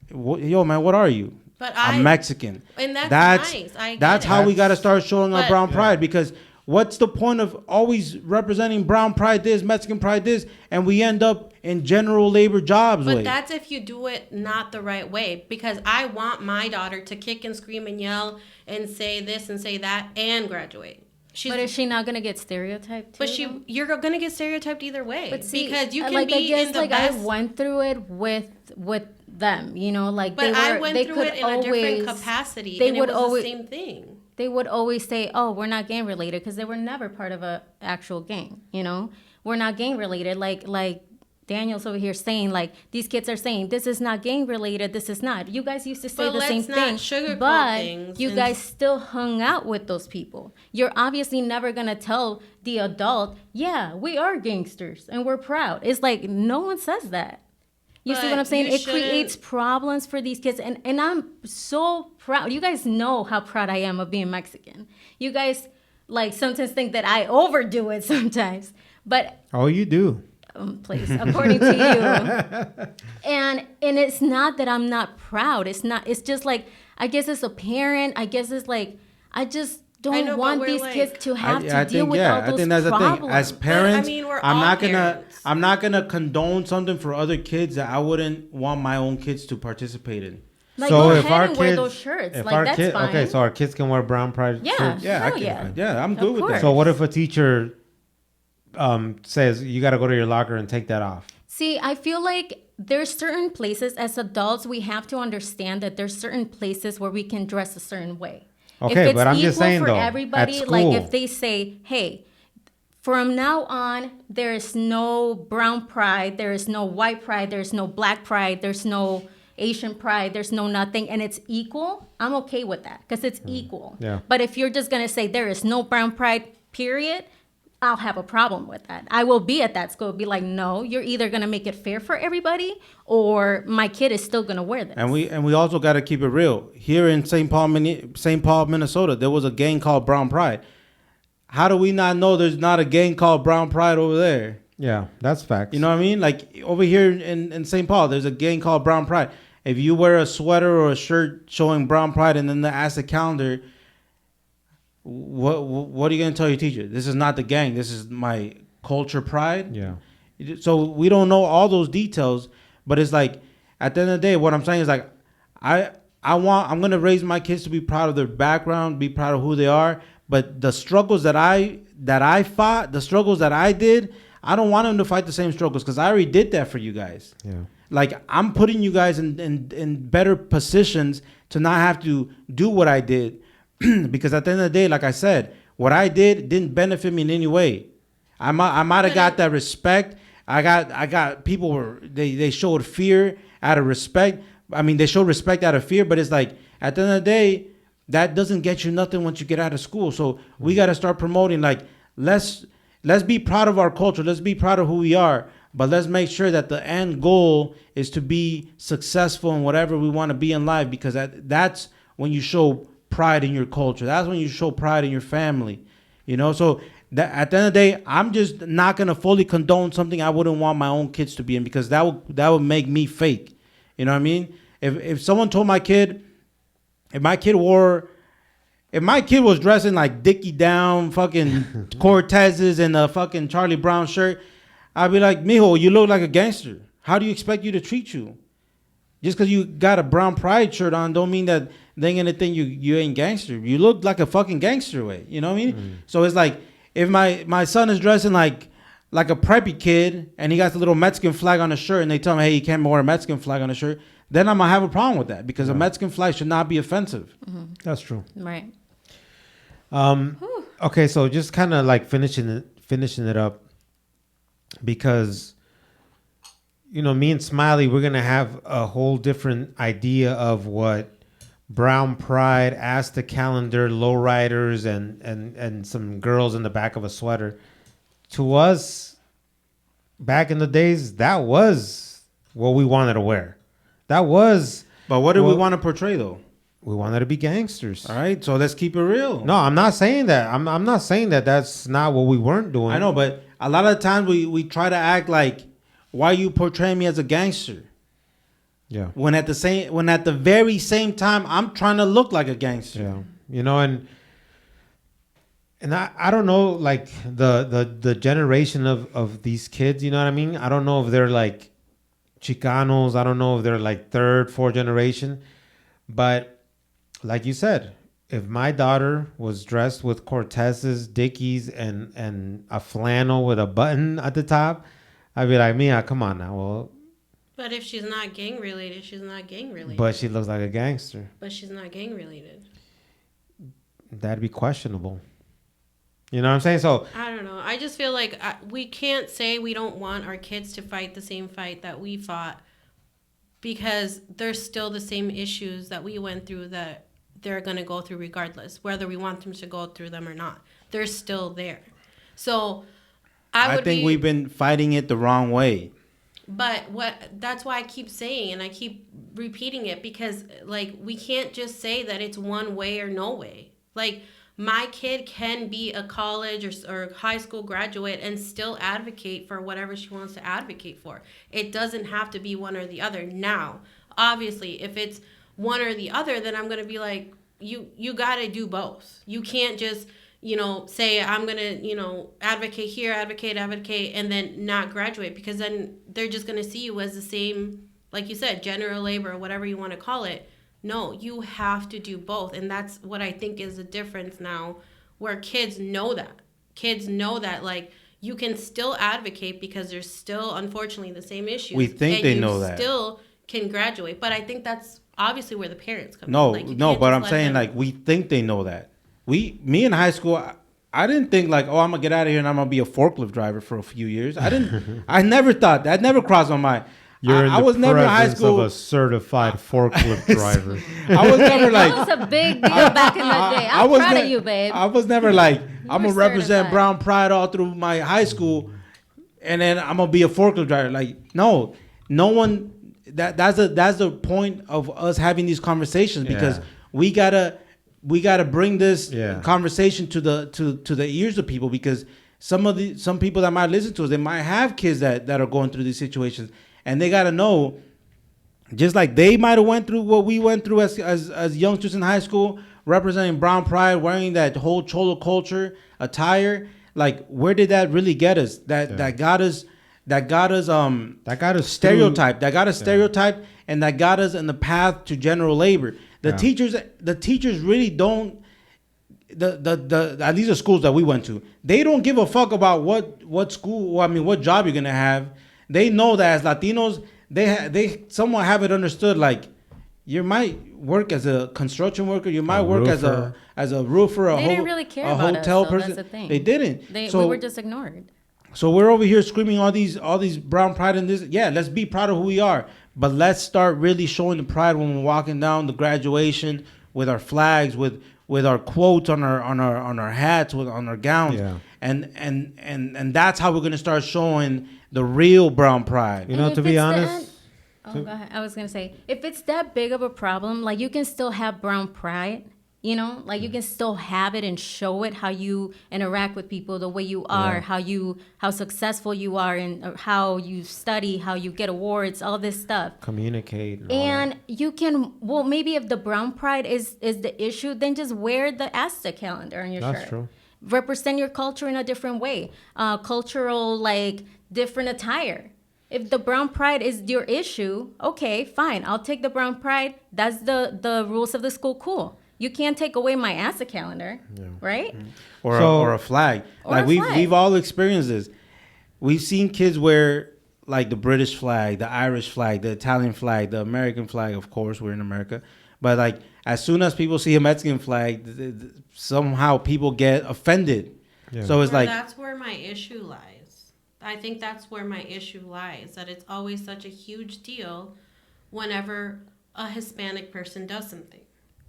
B: yo, man, what are you? I'm Mexican.
D: And that's nice.
B: That's how we got to start showing our brown pride, because what's the point of always representing brown pride this, Mexican pride this, and we end up in general labor jobs?
D: But that's if you do it not the right way, because I want my daughter to kick and scream and yell and say this and say that and graduate.
C: But is she not gonna get stereotyped?
D: But you're gonna get stereotyped either way.
C: But see,
D: because you can
C: like,
D: be
C: I guess,
D: in the
C: like,
D: best.
C: I went through it with them, you know, like.
D: But I went through it in a different capacity, and it was the same thing.
C: They would always say, "Oh, we're not gang related," because they were never part of a actual gang. You know, we're not gang related. Like Daniel's over here saying, like, these kids are saying, this is not gang related, this is not. You guys used to say the same thing, but you guys still hung out with those people. You're obviously never going to tell the adult, yeah, we are gangsters and we're proud. It's like, no one says that. You see what I'm saying? It creates problems for these kids. And I'm so proud. You guys know how proud I am of being Mexican. You guys, like, sometimes think that I overdo it sometimes. But
A: oh, you do.
C: Please, according to you. And it's not that I'm not proud. It's not. It's just like, I guess as a parent, I guess it's like, I just don't want these kids to have to deal with all those problems. I think that's the thing. As parents, I'm not gonna condone something for other kids that I wouldn't want my own kids to participate in. Like, so go ahead and wear those shirts. Like, that's fine.
A: Okay, so our kids can wear brown pride shirts?
B: Yeah, I'm good with that.
A: So what if a teacher says you got to go to your locker and take that off?
C: See, I feel like there's certain places as adults we have to understand that there's certain places where we can dress a certain way.
A: Okay, but I'm just saying
C: for
A: though,
C: everybody,
A: at
C: like
A: school,
C: if they say, hey, from now on, there is no brown pride, there is no white pride, there's no black pride, there's no Asian pride, there's no nothing, and it's equal, I'm okay with that because it's equal.
A: Yeah.
C: But if you're just going to say there is no brown pride, period, I'll have a problem with that. I will be at that school, be like, no, you're either going to make it fair for everybody or my kid is still going to wear this.
B: And we also got to keep it real. Here in St. Paul, Minnesota, there was a gang called Brown Pride. How do we not know there's not a gang called Brown Pride over there?
A: Yeah, that's facts.
B: You know what I mean? Like over here in St. Paul, there's a gang called Brown Pride. If you wear a sweater or a shirt showing Brown Pride and then the ASA calendar, what are you going to tell your teacher? This is not the gang. This is my culture pride.
A: Yeah.
B: So we don't know all those details, but it's like at the end of the day, what I'm saying is like I'm going to raise my kids to be proud of their background, be proud of who they are. But the struggles that I fought, the struggles that I did, I don't want them to fight the same struggles because I already did that for you guys.
A: Yeah.
B: Like I'm putting you guys in better positions to not have to do what I did. Because at the end of the day, like I said, what I did didn't benefit me in any way. I might have got that respect. I got people they showed fear out of respect. I mean, they showed respect out of fear, but it's like at the end of the day, that doesn't get you nothing once you get out of school. So we got to start promoting like let's be proud of our culture. Let's be proud of who we are, but let's make sure that the end goal is to be successful in whatever we want to be in life, because that's when you show pride in your culture. That's when you show pride in your family, you know. So at the end of the day, I'm just not gonna fully condone something I wouldn't want my own kids to be in, because that would make me fake. You know what I mean? If someone told my kid, if my kid was dressing like Dickie Down, fucking Cortez's and a fucking Charlie Brown shirt, I'd be like, mijo, you look like a gangster. How do you expect you to treat you? Just because you got a Brown Pride shirt on don't mean that they ain't gonna think you ain't gangster. You look like a fucking gangster way. You know what I mean? So it's like if my son is dressing like like a preppy kid and he got the little Mexican flag on his shirt and they tell him, hey, you can't wear a Mexican flag on a shirt, then I'm going to have a problem with that because a Mexican flag should not be offensive.
C: Mm-hmm.
A: That's true.
C: Right.
A: Okay, so just kind of like finishing it up, because me and Smiley, we're gonna have a whole different idea of what brown pride, Ask the Calendar, lowriders, and some girls in the back of a sweater. To us, back in the days, that was what we wanted to wear. That was.
B: But what do we want to portray though?
A: We wanted to be gangsters.
B: All right, so let's keep it real.
A: No, I'm not saying that. I'm not saying that that's not what we weren't doing.
B: I know, but a lot of the times we try to act like, why are you portraying me as a gangster?
A: Yeah.
B: When at the very same time I'm trying to look like a gangster.
A: Yeah. And I don't know, like the generation of these kids, you know what I mean? I don't know if they're like Chicanos. I don't know if they're like third, fourth generation, but like you said, if my daughter was dressed with Cortez's, Dickies, and a flannel with a button at the top, I'd be like, Mia, come on now. Well,
D: but if she's not gang related, she's not gang related.
A: But she looks like a gangster.
D: But she's not gang related.
A: That'd be questionable. You know what I'm saying? So
D: I don't know. I just feel like we can't say we don't want our kids to fight the same fight that we fought, because there's still the same issues that we went through that they're going to go through regardless, whether we want them to go through them or not. They're still there. So I think
B: we've been fighting it the wrong way.
D: But that's why I keep saying, and I keep repeating it, because like we can't just say that it's one way or no way. Like my kid can be a college or high school graduate and still advocate for whatever she wants to advocate for. It doesn't have to be one or the other. Now, obviously, if it's one or the other, then I'm going to be like, you got to do both. You can't just, say I'm going to, advocate here, advocate, and then not graduate, because then they're just going to see you as the same, like you said, general labor or whatever you want to call it. No, you have to do both. And that's what I think is the difference now, where kids know that. Kids know that, like, you can still advocate because there's still, unfortunately, the same issues.
B: We think they know that.
D: Still can graduate. But I think that's obviously where the parents come in.
B: No, but I'm saying, like, we think they know that. Me in high school, I didn't think, like, oh, I'm going to get out of here and I'm going to be a forklift driver for a few years. I never thought that. Never crossed my mind.
A: I was never in high school of a certified forklift driver.
B: I was never like.
C: That was a big deal back in the day. I'm proud of you, babe.
B: I was never like, I'm going to represent brown pride all through my high school, and then I'm going to be a forklift driver. Like, no one. That's the point of us having these conversations, because we gotta bring this conversation to the ears of people, because some people that might listen to us, they might have kids that are going through these situations. And they got to know, just like they might have went through what we went through as youngsters in high school, representing brown pride, wearing that whole cholo culture attire. Like, where did that really get us? That got us stereotype. That got us stereotype, and that got us in the path to general labor. The teachers really don't. At least the schools that we went to, they don't give a fuck about what school. What job you're gonna have. They know that as Latinos, they somewhat have it understood. Like, you might work as a construction worker, you might work as a roofer,
C: they didn't really care about
B: hotel
C: us,
B: person.
C: That's the thing.
B: They didn't.
C: We were just ignored.
B: So we're over here screaming all these brown pride in this. Yeah, let's be proud of who we are, but let's start really showing the pride when we're walking down the graduation with our flags, with our quotes on our hats, on our gowns, and that's how we're gonna start showing the real brown pride.
A: To be honest.
C: Go ahead. I was going to say, if it's that big of a problem, like, you can still have brown pride, like, you can still have it and show it, how you interact with people, the way you are, how successful you are, and how you study, how you get awards, all this stuff.
A: Communicate.
C: And you can, maybe if the brown pride is the issue, then just wear the Asta calendar on your shirt.
A: That's true.
C: Represent your culture in a different way. Cultural, like, different attire. If the brown pride is your issue, okay, fine. I'll take the brown pride. That's the rules of the school. Cool. You can't take away my ASA calendar, right?
B: Or a flag. We've all experienced this. we've seen kids wear like the British flag, the Irish flag, the Italian flag, the American flag. Of course, we're in America, but like as soon as people see a Mexican flag, somehow people get offended. Yeah. So it's like
D: that's where my issue lies. I think that's where my issue lies. That it's always such a huge deal whenever a Hispanic person does something.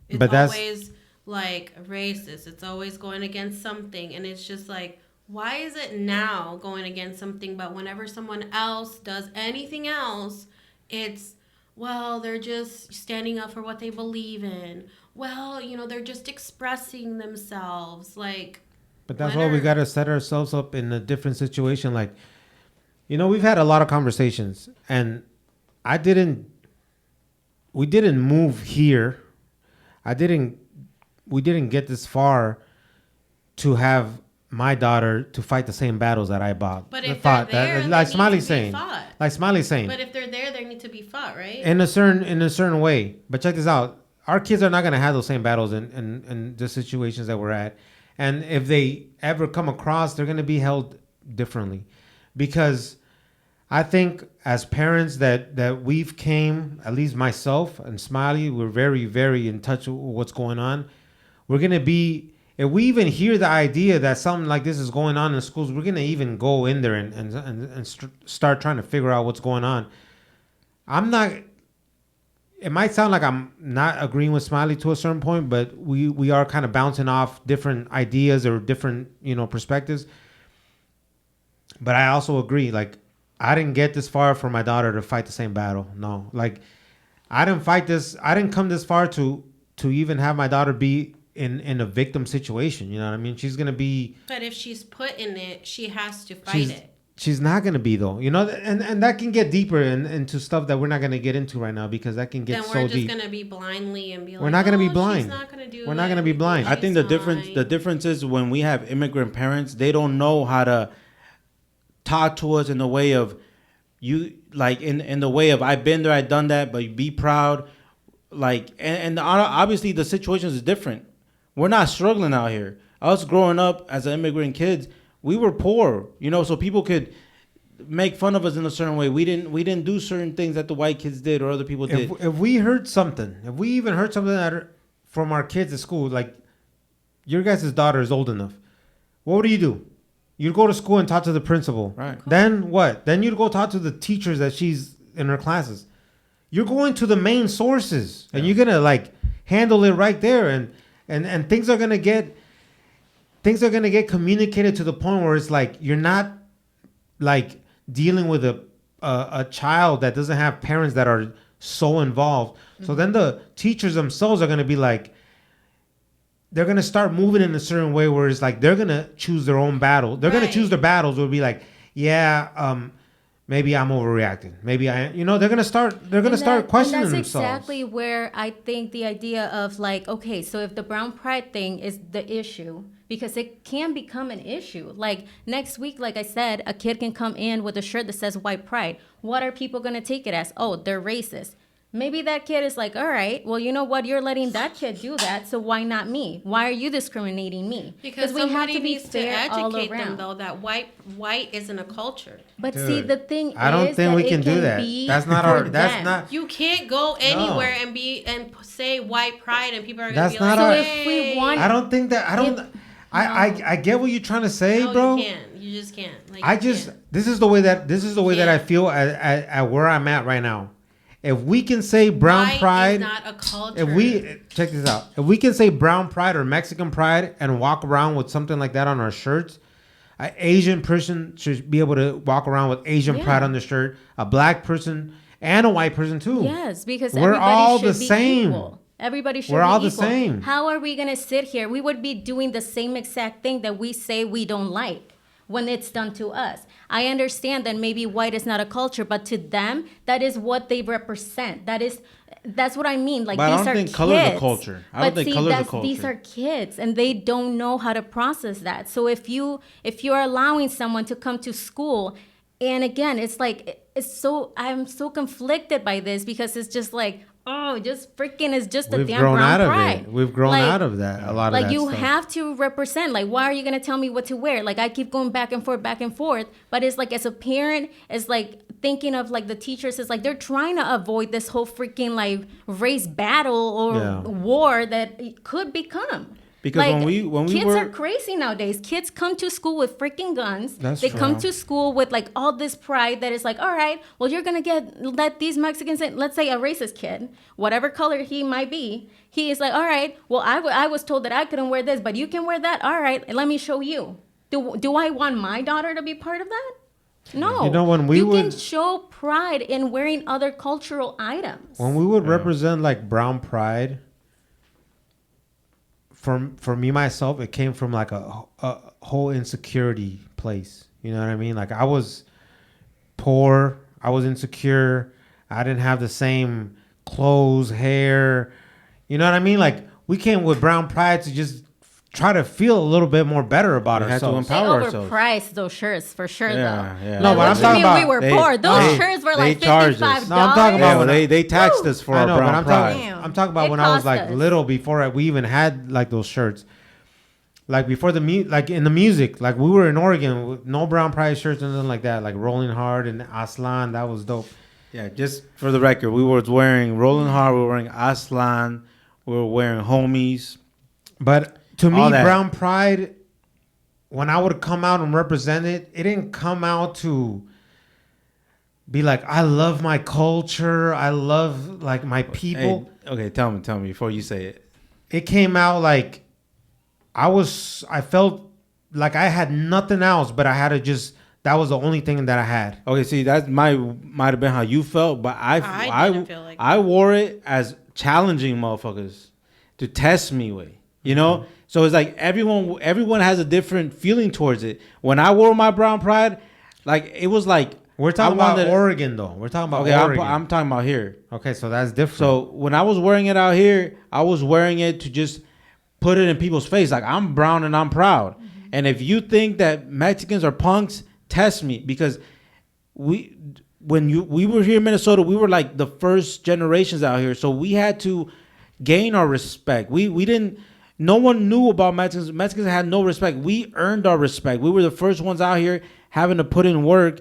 D: It's always like racist. It's always going against something, and it's just like, why is it now going against something, but whenever someone else does anything else, it's, well, they're just standing up for what they believe in. Well, they're just expressing themselves. Like,
A: but that's why we got to set ourselves up in a different situation. Like, we've had a lot of conversations, and we didn't move here. We didn't get this far to have my daughter to fight the same battles that I fought.
D: But if they're there,
A: like Smiley's saying.
D: But if they're there, they need to be fought, right?
A: In a certain way. But check this out. Our kids are not going to have those same battles in the situations that we're at. And if they ever come across, they're going to be held differently. Because I think as parents that we've came, at least myself and Smiley, we're very, very in touch with what's going on. We're going to be, if we even hear the idea that something like this is going on in schools, we're going to even go in there and start trying to figure out what's going on. It might sound like I'm not agreeing with Smiley to a certain point, but we are kind of bouncing off different ideas or different, perspectives. But I also agree, like, I didn't get this far for my daughter to fight the same battle. No, like, I didn't come this far to even have my daughter be in a victim situation. You know what I mean? She's going to be...
D: But if she's put in it, she has to fight it.
A: She's not going to be, though. And that can get deeper into stuff that we're not going to get into right now, because that can get so deep. Then we're just
D: going to be blindly and be like,
A: we're not going to be blind.
D: She's not going to do
A: We're not going to be blind.
B: I think the difference is when we have immigrant parents, they don't know how to talk to us in the way of, you, like, in the way of, I've been there, I've done that, but be proud. Like, and obviously the situation is different. We're not struggling out here. Us growing up as immigrant kids, we were poor, so people could make fun of us in a certain way. We didn't do certain things that the white kids did or other people did.
A: If we heard something, if we even heard something from our kids at school, like, your guys' daughter is old enough, what do? You'd go to school and talk to the principal.
B: Right.
A: Then what? Then you'd go talk to the teachers that she's in her classes. You're going to the main sources, and you're gonna, like, handle it right there, and things are gonna get communicated to the point where it's like you're not, like, dealing with a child that doesn't have parents that are so involved. Mm-hmm. So then the teachers themselves are gonna be like, they're gonna start moving in a certain way where it's like they're gonna choose their own battle. They're gonna choose their battles. Will be like, maybe I'm overreacting. Maybe they're gonna start questioning themselves.
C: That's exactly where I think the idea of, like, okay, so if the brown pride thing is the issue, because it can become an issue. Like, next week, like I said, a kid can come in with a shirt that says white pride. What are people gonna take it as? Oh, they're racist. Maybe that kid is like, all right, well, you know what? You're letting that kid do that, so why not me? Why are you discriminating me?
D: Because we have to be fair to educate them, though, that white isn't a culture.
C: But dude, see, the thing is,
A: I don't think we can do that. That's not our. That's not.
D: You can't go anywhere and say white pride, and people are gonna be like,
A: so
C: if we want,
A: I don't think that. I get what you're trying to say, bro.
D: You can't. You just can't.
A: This is the way that I feel at where I'm at right now. If we can say brown pride,
D: is not a culture.
A: If we check this out, if we can say brown pride or Mexican pride and walk around with something like that on our shirts, an Asian person should be able to walk around with Asian pride on their shirt. A black person and a white person too.
C: Yes, because
A: we're all the same.
C: Equal. Everybody should be
A: equal. We're all
C: the
A: same.
C: How are we gonna sit here? We would be doing the same exact thing that we say we don't like when it's done to us. I understand that maybe white is not a culture, but to them, that is what they represent. That's what I mean. Like,
B: but
C: these
B: I don't think
C: kids.
B: color's a culture. I don't think color's a culture.
C: These are kids, and they don't know how to process that. So if you're allowing someone to come to school, and again, it's like I'm so conflicted by this, because it's just like, oh, just freaking is just a
A: We've
C: damn
A: grown
C: brown
A: out
C: pride.
A: of it. We've grown
C: Like,
A: out of that. A lot of
C: like
A: that
C: you
A: stuff.
C: have to represent. Like, why are you gonna tell me what to wear? Like, I keep going back and forth. But it's like, as a parent, it's like thinking of like the teachers. It's like they're trying to avoid this whole freaking like race battle or war that it could become.
B: Because
C: like,
B: when we
C: kids
B: were
C: are crazy nowadays. Kids come to school with freaking guns.
A: That's
C: they
A: true.
C: come to school with like all this pride that is like, all right, well, you're gonna let these Mexicans in. Let's say a racist kid, whatever color he might be, he is like, all right, well, I was told that I couldn't wear this, but you can wear that. All right, let me show you. Do I want my daughter to be part of that? No.
A: You know, when we
C: you
A: would-
C: can show pride in wearing other cultural items.
A: When we would represent like brown pride, for me myself, it came from like a whole insecurity place. You know what I mean? Like I was poor, I was insecure, I didn't have the same clothes, hair. You know what I mean? Like we came with brown pride to just try to feel a little bit more better about
B: We had to
A: ourselves.
C: They
B: empower ourselves.
C: overpriced those shirts for sure,
B: Yeah,
C: though.
B: yeah.
A: No,
C: Like,
A: but I'm
C: what you
A: talking
C: mean
A: about
C: we were
B: they-
C: poor. Those
B: they-
C: shirts were
B: they
C: like
B: charged us.
C: $55.
A: No, I'm talking about
B: Yeah,
A: when
B: they taxed us for
A: I
B: our
A: know, but
B: brown
A: I'm
B: pride.
A: talking. I'm talking about
C: It
A: when I was
C: cost
A: like
C: us.
A: little, before we even had like those shirts. Like before like in the music, like we were in Oregon with no brown pride shirts and nothing like that. Like Rolling Hard and Aslan, that was dope.
B: Yeah, just for the record, we were wearing Rolling Hard, we were wearing Aslan, we were wearing Homies.
A: But to me,
B: All that.
A: brown pride, when I would come out and represent it, it didn't come out to be like, I love my culture, I love like my people.
B: Hey, okay, tell me before you say it.
A: It came out like I felt like I had nothing else, but I had to just, that was the only thing that I had.
B: Okay, see, that might have been how you felt, but
D: I didn't feel like
B: I wore it as challenging motherfuckers to test me with, you know. So it's like everyone has a different feeling towards it. When I wore my brown pride, like it was like
A: We're talking
B: I
A: about
B: wanted-
A: Oregon, though. We're talking about
B: Okay,
A: Oregon.
B: I'm talking about here.
A: Okay, so that's different.
B: So when I was wearing it out here, I was wearing it to just put it in people's face. Like, I'm brown and I'm proud. And if you think that Mexicans are punks, test me. Because we were here in Minnesota, we were like the first generations out here. So we had to gain our respect. We didn't, no one knew about Mexicans. Mexicans had no respect. We earned our respect. We were the first ones out here having to put in work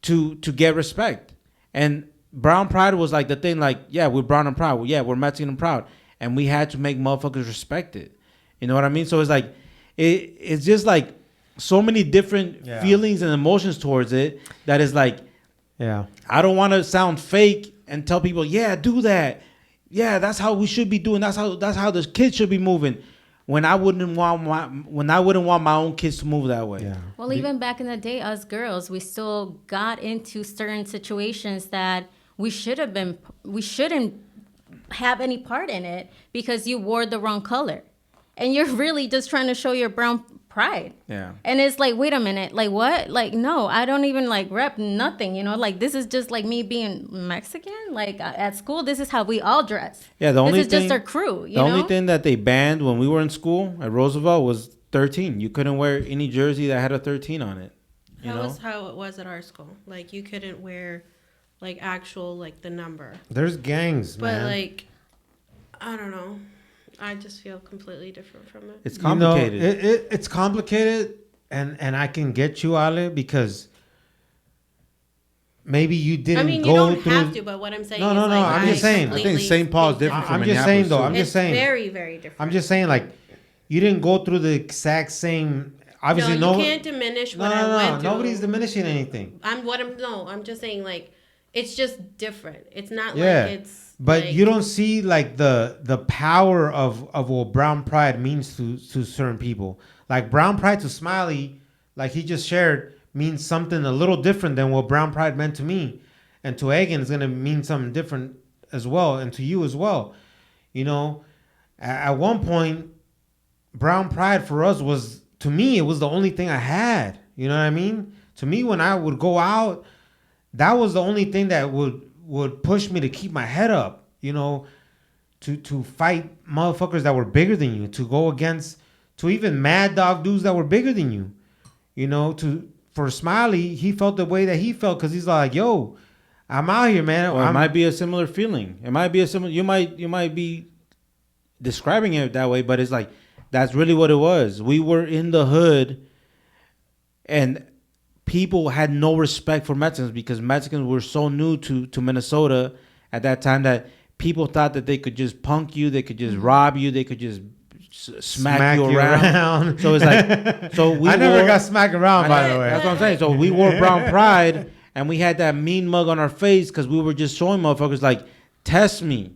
B: to get respect. And brown pride was like the thing, like, yeah, we're brown and proud. Yeah, we're Mexican and proud. And we had to make motherfuckers respect it. You know what I mean? So it's like, it's just like so many different feelings and emotions towards it that is like,
A: yeah.
B: I don't want to sound fake and tell people, yeah, do that. Yeah, that's how we should be doing. That's how the kids should be moving. When I wouldn't want my own kids to move that way.
A: Yeah.
C: Well, even back in the day, us girls, we still got into certain situations that we shouldn't have any part in it because you wore the wrong color. And you're really just trying to show your brown pride.
B: Yeah.
C: And it's like, wait a minute, like what? Like, no, I don't even like rep nothing, you know? Like, this is just like me being Mexican. Like, at school, this is how we all dress.
B: Yeah, the only
C: This is
B: thing,
C: just our crew, you
B: the
C: know?
B: only thing that they banned when we were in school at Roosevelt was 13. You couldn't wear any jersey that had a 13 on it. You
D: That
B: know?
D: was how it was at our school. Like you couldn't wear like actual like the number.
A: There's gangs,
D: But
A: man.
D: like I don't know. I just feel completely different from it.
B: It's
A: You know,
B: complicated.
A: it's complicated, and I can get you, Ale, because maybe you didn't
D: I mean,
A: go
D: you don't
A: through.
D: have to, but what I'm saying
A: No,
D: is
A: no, no,
D: like
A: I'm just saying.
B: I think
D: completely
B: St. Paul's
D: think
B: different from
A: I'm just saying, though.
B: Minneapolis,
A: I'm
B: too.
A: just saying.
D: very, very different.
A: I'm just saying, like, you didn't go through the exact same. Obviously,
D: no, you can't diminish what I went through.
A: Nobody's diminishing anything.
D: I'm just saying like it's just different. It's not
A: Yeah,
D: like it's
A: but
D: like,
A: you don't see like the power of what brown pride means to certain people. Like brown pride to Smiley, like he just shared, means something a little different than what brown pride meant to me, and to Egan is gonna mean something different as well, and to you as well. You know, at one point, brown pride for us was, to me, it was the only thing I had. You know what I mean? To me, when I would go out, that was the only thing that would push me to keep my head up, you know, to fight motherfuckers that were bigger than you, to go against, to even mad dog dudes that were bigger than you, you know, for Smiley, he felt the way that he felt because he's like, yo, I'm out here, man.
B: Or it might be a similar feeling. It might be a similar. You might be describing it that way, but it's like that's really what it was. We were in the hood, and people had no respect for Mexicans because Mexicans were so new to Minnesota at that time that people thought that they could just punk you, they could just rob you, they could just smack you around. So it's like, I
A: never got smacked around, by the way.
B: That's what I'm saying. So we wore brown pride, and we had that mean mug on our face because we were just showing motherfuckers like, test me.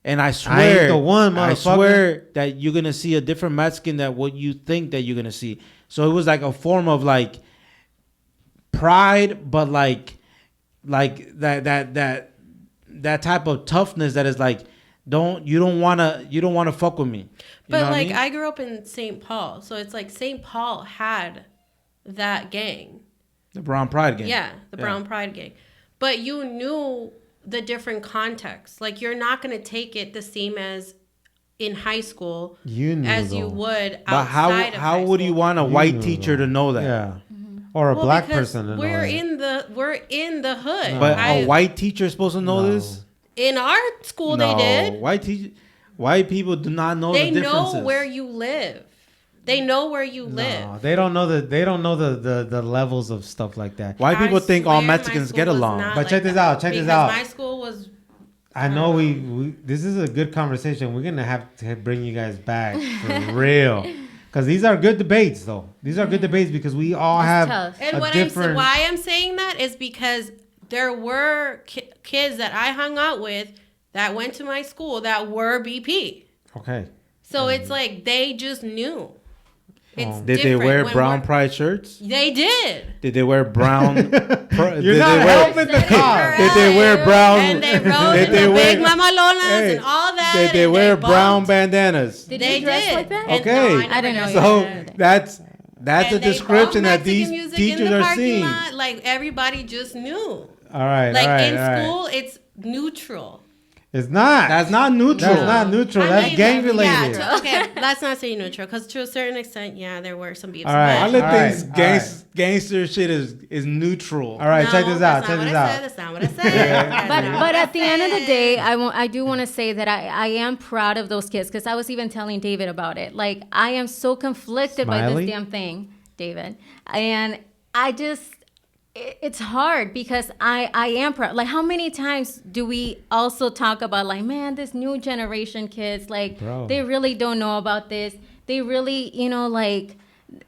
B: And I swear,
A: I ain't the one, motherfucker.
B: I swear that you're gonna see a different Mexican than what you think that you're gonna see. So it was like a form of like pride, but like that type of toughness that is like, you don't wanna fuck with me.
D: But like I grew up in St. Paul, so it's like St. Paul had that gang,
B: the Brown Pride gang.
D: Yeah, the Brown Pride gang. But you knew the different contexts. Like you're not gonna take it the same as in high school as you would outside of high school. But
B: how would you want a white teacher to know that?
A: Yeah. Or a black person to know
D: we're in the hood.
B: No. But a white teacher is supposed to know this?
D: In our school they did.
B: White people do not know the differences.
D: They know where you live. They know where you live.
A: No, they don't know the levels of stuff like that.
B: White people think all Mexicans get along.
A: But check this out.
D: My school was.
A: I know we this is a good conversation. We're gonna have to bring you guys back for real, because these are good debates, though. These are good debates because we all have
D: why I'm saying that is because there were kids that I hung out with that went to my school that were BP.
A: Okay.
D: So it's like they just knew.
B: Did they wear brown pride shirts?
D: They did.
B: Did they wear brown?
A: You're not helping the cause.
B: Did they wear brown?
D: And they rode in the big mamalonas and all that.
B: Did they wear brown bandanas?
C: Did they dress like that?
B: Okay.
C: No, I didn't know.
B: So that's a description that these teachers are seeing.
D: Like everybody just knew.
A: All right.
D: Like
A: all right,
D: in
A: all right.
D: school, it's neutral.
A: It's not.
B: That's not neutral.
A: That's not neutral. That's gang related.
D: Yeah, okay, let's not say neutral, because to a certain extent, yeah, there were some beefs.
A: All right.
B: I let gangster shit is neutral.
A: All right, check this out. Check this out.
D: That's not what I said.
C: But at the end of the day, I do want to say that I am proud of those kids, because I was even telling David about it. Like, I am so conflicted by this damn thing, David, and I just. It's hard because I am proud. Like, how many times do we also talk about, like, man, this new generation kids, like, they really don't know about this. They really, like,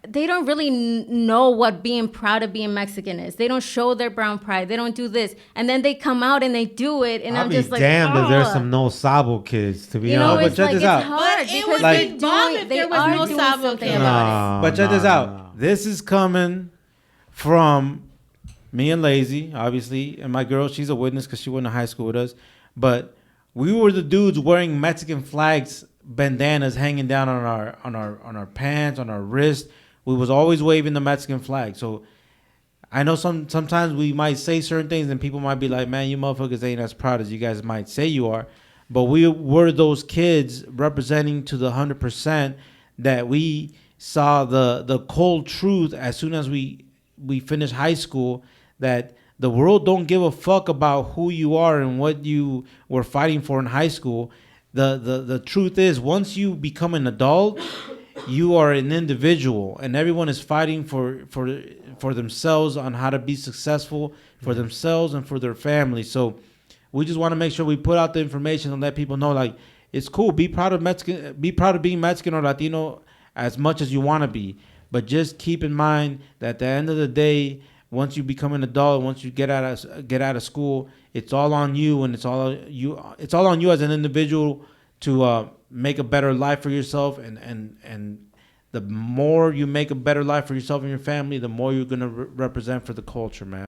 C: they don't really know what being proud of being Mexican is. They don't show their brown pride. They don't do this. And then they come out and they do it. And I'm just like,
A: damned if there's some no sabo kids, to be honest.
B: But check this out.
D: But it would be bomb if there was no sabo kids.
B: But check this out. This is coming from me and Lazy, obviously, and my girl, she's a witness because she went to high school with us. But we were the dudes wearing Mexican flags, bandanas hanging down on our pants, on our wrist. We was always waving the Mexican flag. So I know sometimes we might say certain things and people might be like, man, you motherfuckers ain't as proud as you guys might say you are. But we were those kids representing to the 100% that we saw the cold truth as soon as we finished high school, that the world don't give a fuck about who you are and what you were fighting for in high school. The truth is, once you become an adult, you are an individual, and everyone is fighting for themselves on how to be successful for themselves and for their family. So we just want to make sure we put out the information and let people know, like, it's cool. Be proud of being Mexican or Latino as much as you want to be. But just keep in mind that at the end of the day, once you become an adult, once you get out of school, it's all on you, and it's all on you as an individual to make a better life for yourself. And the more you make a better life for yourself and your family, the more you're gonna represent for the culture, man.